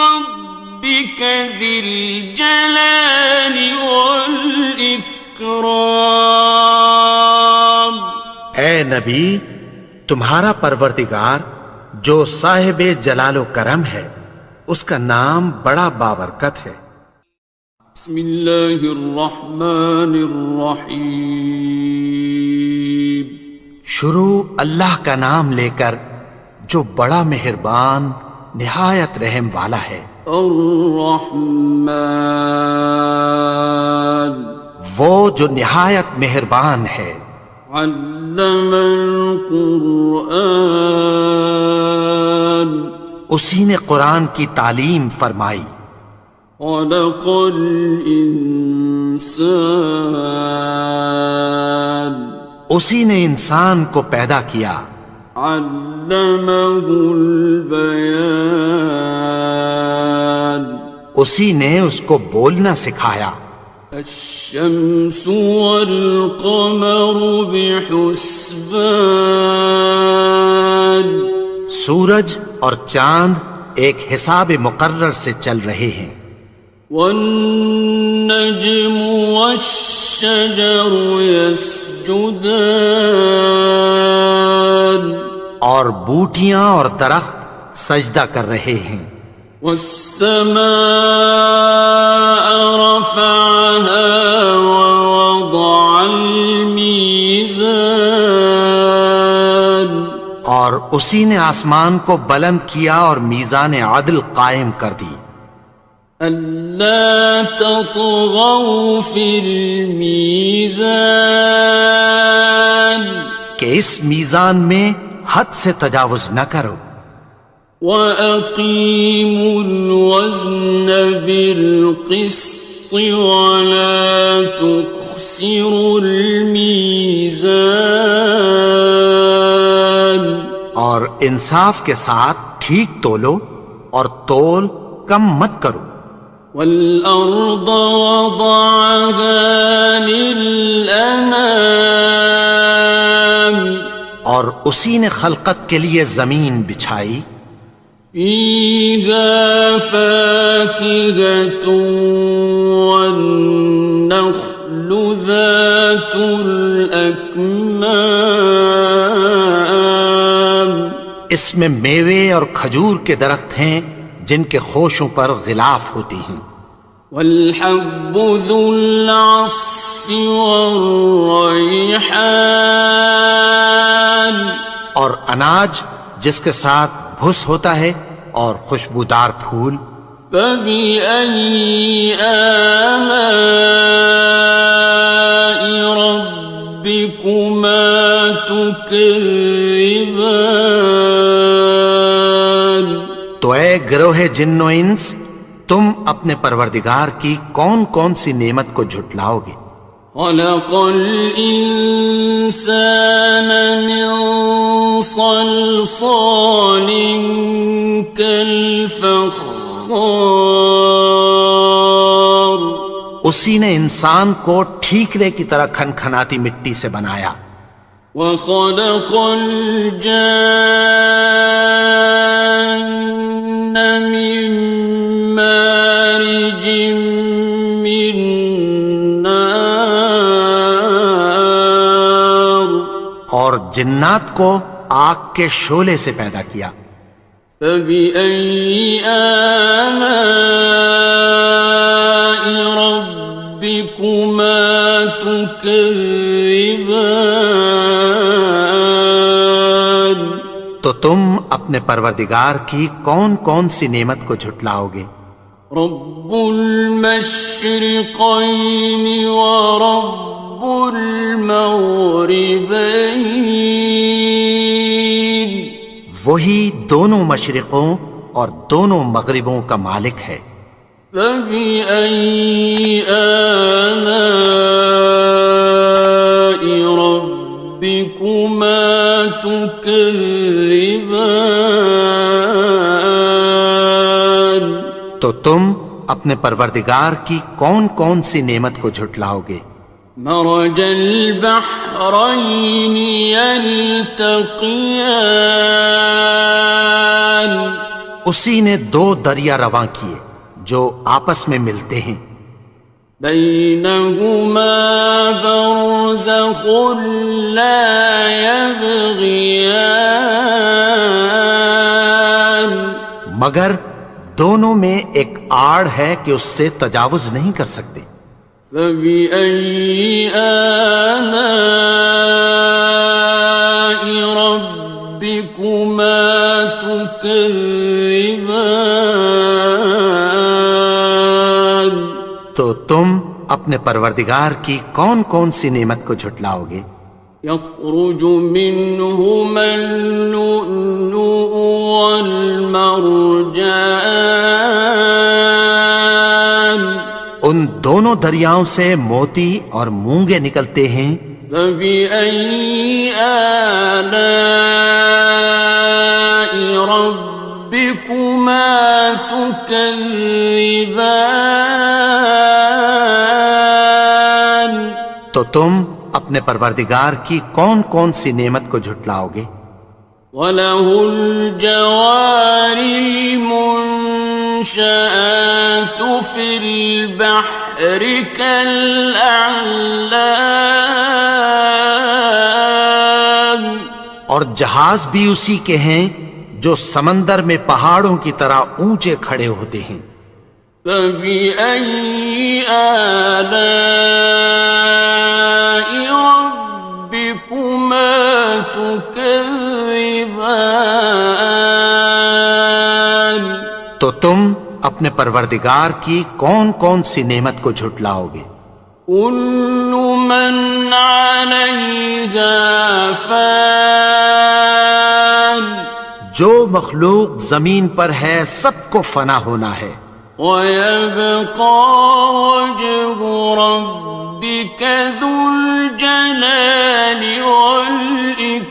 ربك ذي الجلال والإكرام، اے نبی، تمہارا پروردگار جو صاحب جلال و کرم ہے، اس کا نام بڑا بابرکت ہے۔ بسم اللہ الرحمن الرحیم، شروع اللہ کا نام لے کر جو بڑا مہربان نہایت رحم والا ہے۔ الرحمن، وہ جو نہایت مہربان ہے۔ علم القرآن، اسی نے قرآن کی تعلیم فرمائی۔ خلق الانسان، اسی نے انسان کو پیدا کیا۔ علمہ البیان، اسی نے اس کو بولنا سکھایا۔ الشمس والقمر بحسبان، سورج اور چاند ایک حساب مقرر سے چل رہے ہیں۔ والنجم والشجر يسجدان، اور بوٹیاں اور درخت سجدہ کر رہے ہیں۔ والسماء رفعها ووضع الميزان، اور اسی نے آسمان کو بلند کیا اور میزان عدل قائم کر دی۔ ألا تطغوا في الميزان، کہ اس میزان میں حد سے تجاوز نہ کرو۔ وَأَقِيمُوا الْوَزْنَ بِالْقِسْطِ وَلَا تُخْسِرُوا الْمِيزَانَ، اور انصاف کے ساتھ ٹھیک تولو اور تول کم مت کرو۔ وَالْأَرْضَ وَضَعَهَا لِلْأَنَامِ، اور اسی نے خلقت کے لیے زمین بچھائی۔ فِيهَا فَاكِهَةٌ وَالنَّخْلُ ذَاتُ الْأَكْمَامِ، اس میں میوے اور کھجور کے درخت ہیں جن کے خوشوں پر غلاف ہوتی ہیں۔ وَالْحَبُّ ذُو الْعَصْفِ وَالرَّيْحَانِ، اور اناج جس کے ساتھ بھس ہوتا ہے اور خوشبودار پھول۔ فَبِأَيِّ آلَاءِ رَبِّكُمَا تُكَذِّبَانِ، تو اے گروہ جن و انس، تم اپنے پروردگار کی کون کون سی نعمت کو جھٹلاؤ گے؟ خلق الإنسان من صلصال كالفخار، اسی نے انسان کو ٹھیکرے کی طرح کھنکھناتی مٹی سے بنایا۔ وخلق الجان من مارج من نار، اور جنات کو آگ کے شعلے سے پیدا کیا۔ فبأي آلاء ربكما تكذبان، تو تو تم اپنے پروردگار کی کون کون سی نعمت کو جھٹلاؤ گے؟ رب المشرقين ورب المغربين وہی دونوں مشرقوں اور دونوں مغربوں کا مالک ہے۔ فبأي آلاء ربكما تكذبان تو تم اپنے پروردگار کی کون کون سی نعمت کو جھٹلاؤ گے؟ مرج البحرين يلتقيان اسی نے دو دریا رواں کیے جو آپس میں ملتے ہیں، بينهما برزخ لا يبغيان مگر دونوں میں ایک آڑ ہے کہ اس سے تجاوز نہیں کر سکتے۔ فبأي آلاء ربكما تكذبان تو تم اپنے پروردگار کی کون کون سی نعمت کو جھٹلاؤ گے؟ يخرج منهما اللؤلؤ والمرجان ان دونوں دریاؤں سے موتی اور مونگے نکلتے ہیں۔ فبأي آلاء ربكما تكذبان تو تم اپنے پروردگار کی کون کون سی نعمت کو جھٹلاؤ گے؟ وَلَهُ الْجَوَارِ الْمُنشَآتُ فِي الْبَحْرِ كَالْأَعْلَامِ اور جہاز بھی اسی کے ہیں جو سمندر میں پہاڑوں کی طرح اونچے کھڑے ہوتے ہیں۔ فَبِأَيِّ آلَاءِ رَبِّكُمَا تُكَذِّبَانِ تو تم اپنے پروردگار کی کون کون سی نعمت کو جھٹلاؤ گے؟ كُلُّ مَنْ عَلَيْهَا فَانٍ جو مخلوق زمین پر ہے سب کو فنا ہونا ہے، وَيَبْقَى وَجْهُ رَبِّكَ ذُو الْجَلَالِ وَالْإِكْرَامِ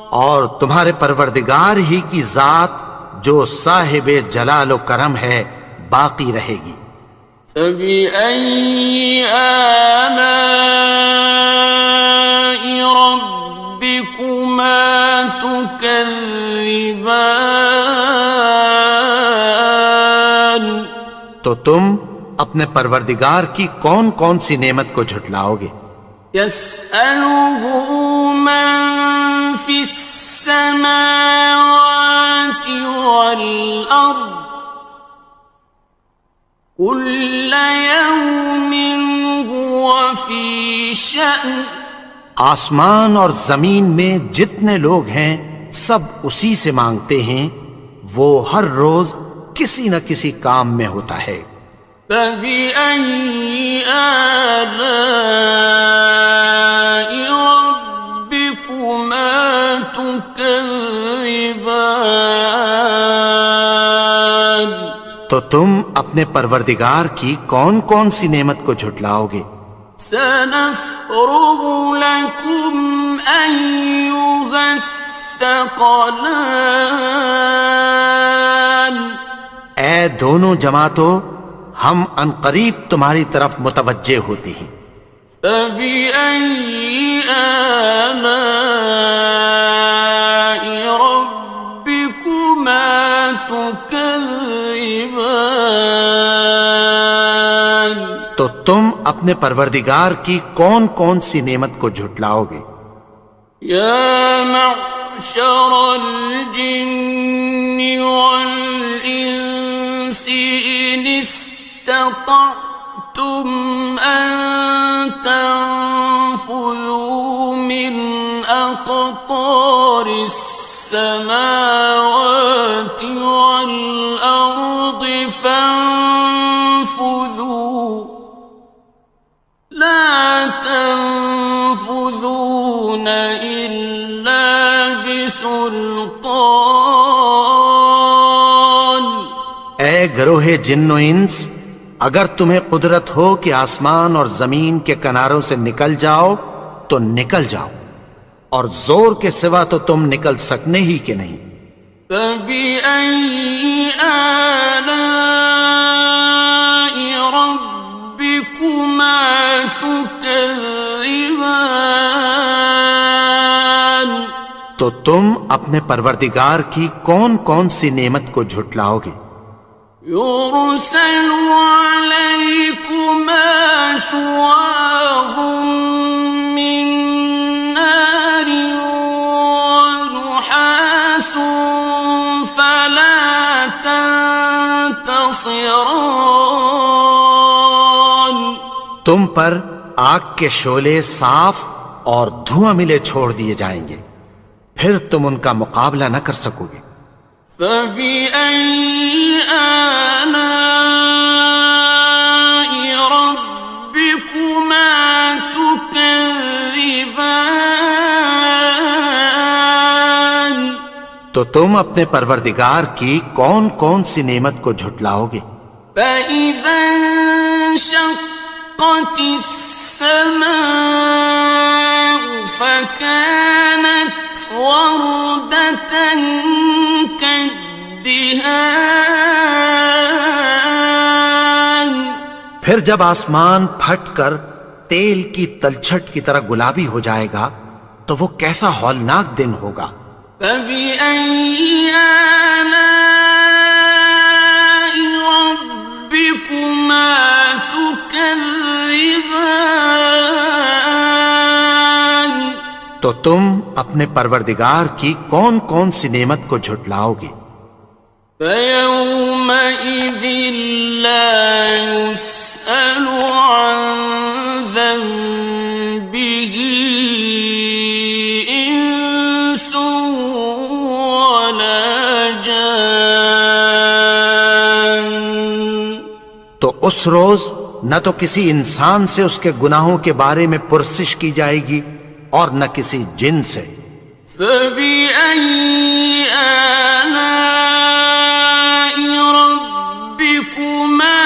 اور تمہارے پروردگار ہی کی ذات جو صاحب جلال و کرم ہے باقی رہے گی۔ فَبِأَيِّ آلَاءِ رَبِّكُمَا تُكَذِّبَانِ تو تم اپنے پروردگار کی کون کون سی نعمت کو جھٹلاؤ گے؟ يَسْأَلُهُ مَن فِي السَّمَاوَاتِ وَالْأَرْضِ كُلَّ يَوْمٍ هُوَ فِي شَأْنٍ آسمان اور زمین میں جتنے لوگ ہیں سب اسی سے مانگتے ہیں، وہ ہر روز کسی نہ کسی کام میں ہوتا ہے۔ فَبِأَيِّ آلَاءِ رَبِّكُمَا تُكَذِّبَانِ تو تم اپنے پروردگار کی کون کون سی نعمت کو جھٹلاؤ گے؟ سَنَفْرُغُ لَكُمْ أَيُّهَ الثَّقَلَانِ اے دونوں جماعتوں، ہم عنقریب تمہاری طرف متوجہ ہوتے ہیں۔ فَبِأَيِّ آلَاءِ رَبِّكُمَا تُكَذِّبَانِ تو تم اپنے پروردگار کی کون کون سی نعمت کو جھٹلاؤ گے؟ یا معشر الجن والانس ان استطعتم ان تنفذوا من أقطار السماوات والأرض فانفذوا لا تنفذون إلا بسلطان. اے گروہ جن و انس، اگر تمہیں قدرت ہو کہ آسمان اور زمین کے کناروں سے نکل جاؤ تو نکل جاؤ، اور زور کے سوا تو تم نکل سکنے ہی کہ نہیں. فَبِأَيِّ آلَاءِ رَبِّكُمَا تُكَذِّبَانِ. تو تم اپنے پروردگار کی کون کون سی نعمت کو جھٹلاؤ گے؟ يُرْسَلُ عَلَيْكُمَا شُوَاظٌ مِّن نَّارٍ وَنُحَاسٌ فَلَا تَنتَصِرَانِ. تم پر آگ کے شعلے صاف اور دھواں ملے چھوڑ دیے جائیں گے، پھر تم ان کا مقابلہ نہ کر سکو گے. فَبِأَيِّ آلَاءِ رَبِّكُمَا تُكَذِّبَانِ. تو تم اپنے پروردگار کی کون کون سی نعمت کو جھٹلاؤ گے؟ فَإِذَا انشَقَّتِ السَّمَاءُ فَكَانَتْ وَرْدَةً كَالدِّهَانِ. پھر جب آسمان پھٹ کر تیل کی تلچھٹ کی طرح گلابی ہو جائے گا تو وہ کیسا ہولناک دن ہوگا. فَبِأَيِّ آلَاءِ رَبِّكُمَا تُكَذِّبَانِ. تو تم اپنے پروردگار کی کون کون سی نعمت کو جھٹلاؤ گے؟ فَيَوْمَئِذٍ لَا يُسْأَلُ عَنْ ذَنبِهِ إِنسٌ وَلَا جَانٌ. تو اس روز نہ تو کسی انسان سے اس کے گناہوں کے بارے میں پرسش کی جائے گی اور نہ کسی جن سے. فَبِأَيِّ آلَاءِ رَبِّكُمَا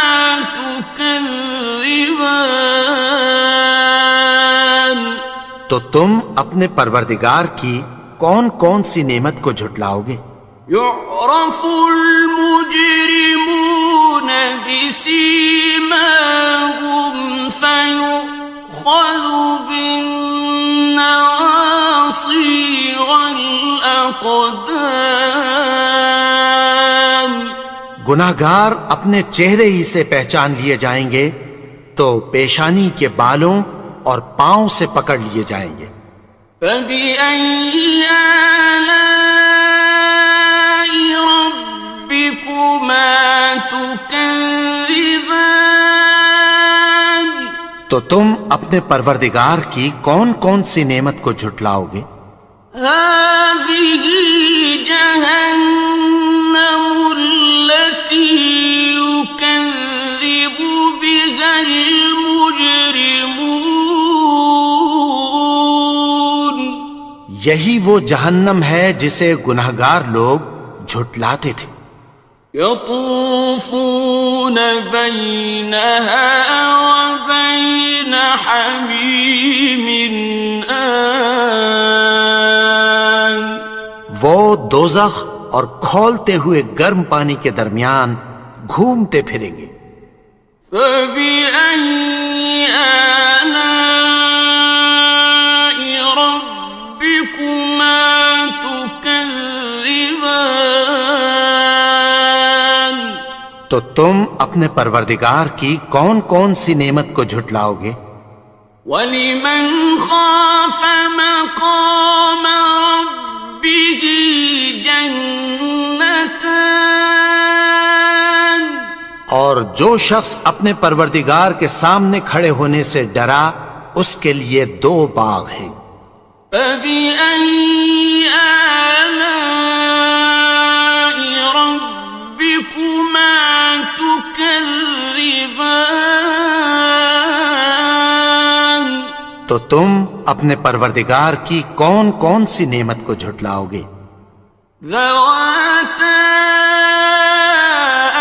تُكَذِّبَانِ. تو تم اپنے پروردگار کی کون کون سی نعمت کو جھٹلاؤ گے؟ يُعْرَفُ الْمُجْرِمُونَ بِسِيمَاهُمْ فَيُؤْخَذُ بِالنَّوَاصِي وَالْأَقْدَامِ. گناہگار اپنے چہرے ہی سے پہچان لیے جائیں گے تو پیشانی کے بالوں اور پاؤں سے پکڑ لیے جائیں گے. فَبِأَيِّ آلَاءِ رَبِّكُمَا تُكَذِّبَانِ. تو تم اپنے پروردگار کی کون کون سی نعمت کو جھٹلاؤ گے؟ هَٰذِهِ جَهَنَّمُ الَّتِي يُكَذِّبُ بِهَا الْمُجْرِمُونَ. یہی وہ جہنم ہے جسے گناہگار لوگ جھٹلاتے تھے. يَطُوفُونَ بَيْنَهَا وَبَيْنَ حَمِيمٍ آنٍ. وہ دوزخ اور کھولتے ہوئے گرم پانی کے درمیان گھومتے پھریں گے. فَبِأَيِّ آلَاءِ رَبِّكُمَا تُكَذِّبَانِ. تو تم اپنے پروردگار کی کون کون سی نعمت کو جھٹلاؤ گے؟ وَلِمَنْ خَافَ مَقَامَ رَبِّهِ جَنَّتَانِ. اور جو شخص اپنے پروردگار کے سامنے کھڑے ہونے سے ڈرا اس کے لیے 2 باغ ہیں. فبأي آلاء ربكما تكذبان؟ تو تم اپنے پروردگار کی کون کون سی نعمت کو جھٹلاؤ گے؟ ذواتا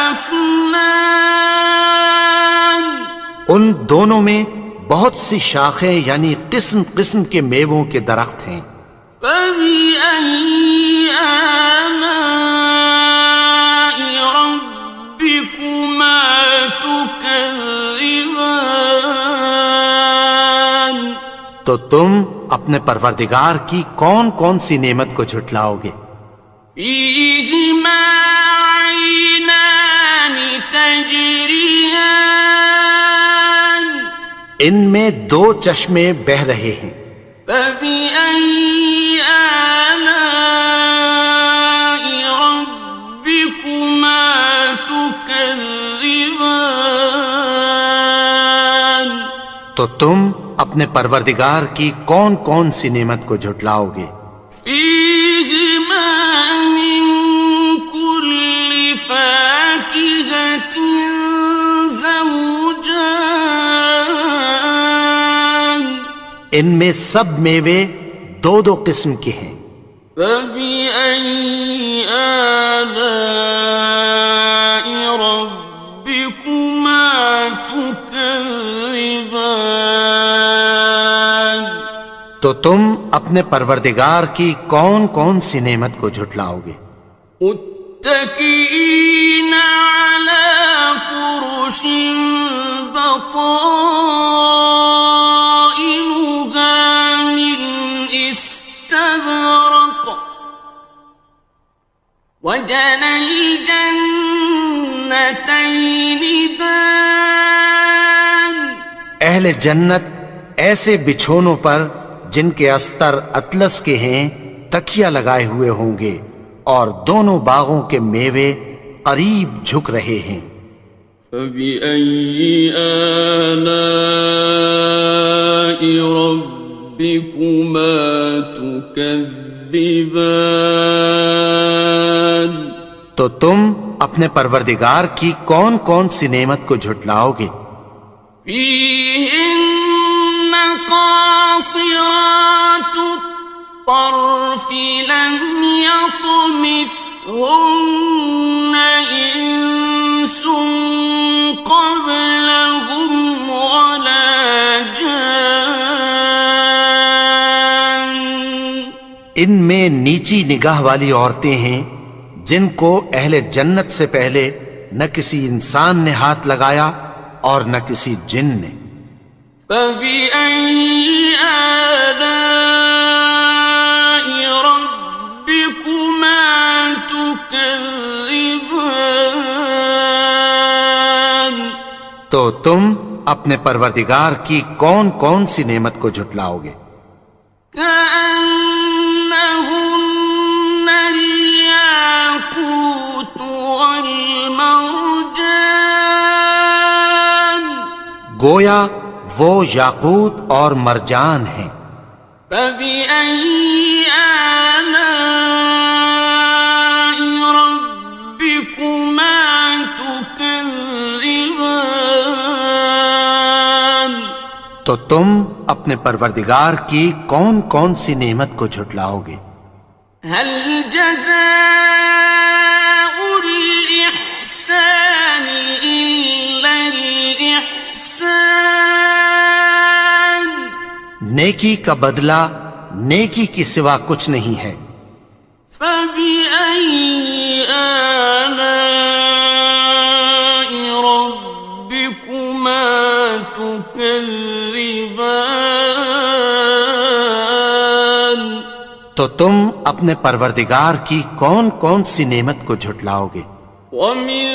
افنان، ان دونوں میں بہت سی شاخیں یعنی قسم قسم کے میووں کے درخت ہیں۔ فبأي آلاء ربكما تكذبان؟ تو تم اپنے پروردگار کی کون کون سی نعمت کو جھٹلاؤ گے؟ فيهما عينان تجريان، ان میں دو چشمے بہ رہے ہیں۔ فبأي آلاء ربكما تكذبان؟ تو تم اپنے پروردگار کی کون کون سی نعمت کو جھٹلاؤ گے؟ فيهما من كل فاكهة زوجان، ان میں سب میوے دو دو قسم کے ہیں۔ فبأي آلاء ربكما تكذبان؟ تو تم اپنے پروردگار کی کون کون سی نعمت کو جھٹلاؤ گے؟ متكئين على فرش بطائنها من استبرق، وجنى الجنتين دان، اہل جنت ایسے بچھونوں پر جن کے استر اطلس کے ہیں تکیہ لگائے ہوئے ہوں گے، اور دونوں باغوں کے میوے قریب جھک رہے ہیں۔ فبأي آلاء ربكما تكذبان؟ تو تم اپنے پروردگار کی کون کون سی نعمت کو جھٹلاؤ گے؟ فيهن قاصرات الطرف لم يطمثهن إنس قبلهم ولا جان، ان میں نیچی نگاہ والی عورتیں ہیں جن کو اہل جنت سے پہلے نہ کسی انسان نے ہاتھ لگایا اور نہ کسی جن نے۔ فبأي آلاء ربكما تكذبان؟ تو تم اپنے پروردگار کی کون کون سی نعمت کو جھٹلاؤ گے؟ كأنهن الياقوت والمرجان، گویا وہ یاقوت اور مرجان ہیں۔ فبأي آلاء ربكما تكذبان؟ تو تم اپنے پروردگار کی کون کون سی نعمت کو جھٹلاؤ گے؟ هل جزاء الإحسان إلا الإحسان؟ نیکی کا بدلہ نیکی کی سوا کچھ نہیں ہے۔ فبأي آلاء ربكما تكذبان؟ تو تم اپنے پروردگار کی کون کون سی نعمت کو جھٹلاؤ گے؟ ومن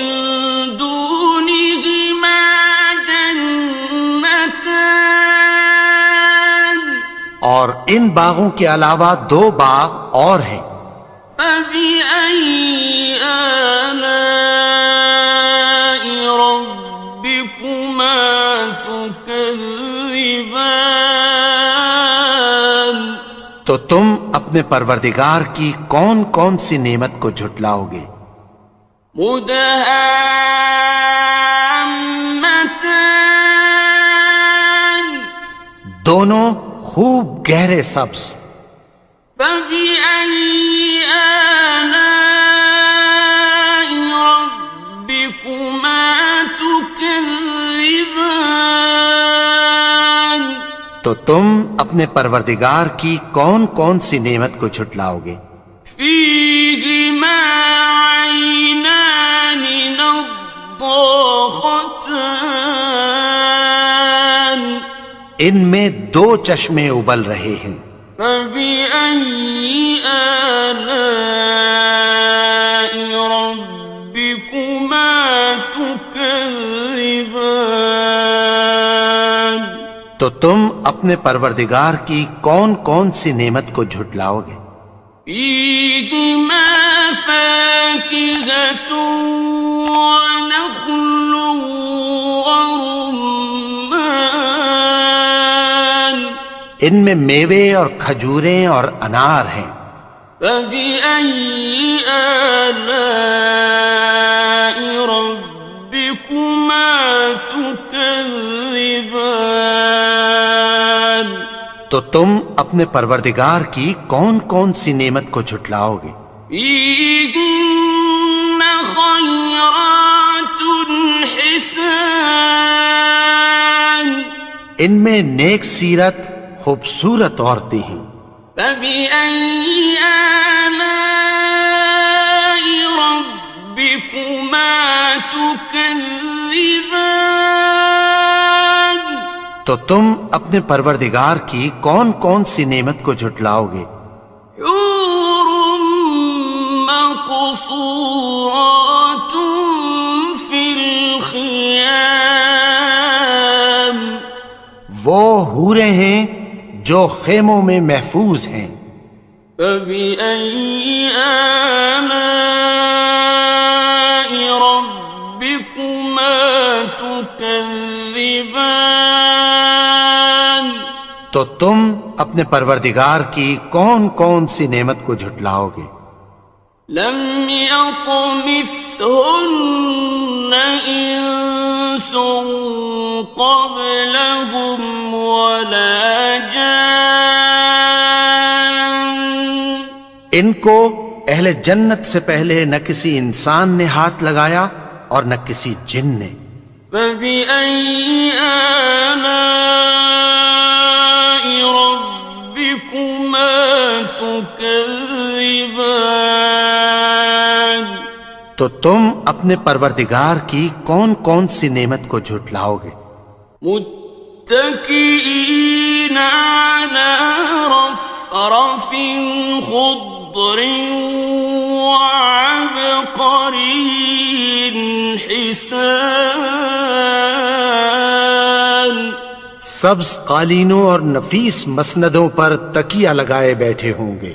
دونهما جنتان، اور ان باغوں کے علاوہ دو باغ اور ہیں۔ فبأي آلاء ربكما تكذبان؟ تو تم اپنے پروردگار کی کون کون سی نعمت کو جھٹلاؤ گے؟ مدهامتان دونوں خوب گہرے سبز. فبأي آلاء ربكما تكذبان تو تم اپنے پروردگار کی کون کون سی نعمت کو جھٹلاؤ گے؟ فيهما عينان نضاختان ان میں دو چشمے ابل رہے ہیں. فبأي آلاء ربكما تكذبان تو تم اپنے پروردگار کی کون کون سی نعمت کو جھٹلاؤ گے؟ فيهما فاكهة ونخل ورمان ان میں میوے اور کھجوریں اور انار ہیں. فبأي آلاء ربكما تكذبان تو تم اپنے پروردگار کی کون کون سی نعمت کو جھٹلاؤ گے؟ فيهن خيرات حسان ان میں نیک سیرت خوبصورت عورتیں ہیں. فبأي آلاء ربكما تكذبان تو تم اپنے پروردگار کی کون کون سی نعمت کو جھٹلاؤ گے؟ حور مقصورات في الخيام وہ حوریں ہیں جو خیموں میں محفوظ ہیں. فبأي آلاء ربكما تكذبان تو تم اپنے پروردگار کی کون کون سی نعمت کو جھٹلاؤ گے؟ لم يطمثهن إنس قبلهم ولا جان ان کو اہل جنت سے پہلے نہ کسی انسان نے ہاتھ لگایا اور نہ کسی جن نے. فبأي آلاء ربكما تكذبان تو تم اپنے پروردگار کی کون کون سی نعمت کو جھٹلاؤ گے؟ متكئين على رفرف خضر وعبقري حسان سبز قالینوں اور نفیس مسندوں پر تکیہ لگائے بیٹھے ہوں گے.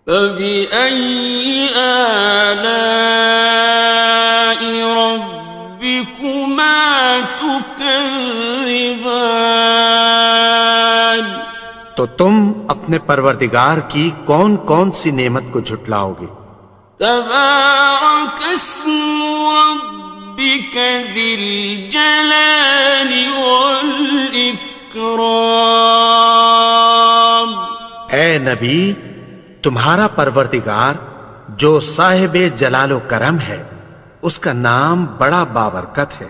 فبأي آلاء ربكما تكذبان تو تم اپنے پروردگار کی کون کون سی نعمت کو جھٹلاؤ گے؟ تبارك اسم ربك ذي الجلال والإكرام اے نبی، تمہارا پروردگار جو صاحب جلال و کرم ہے، اس کا نام بڑا بابرکت ہے.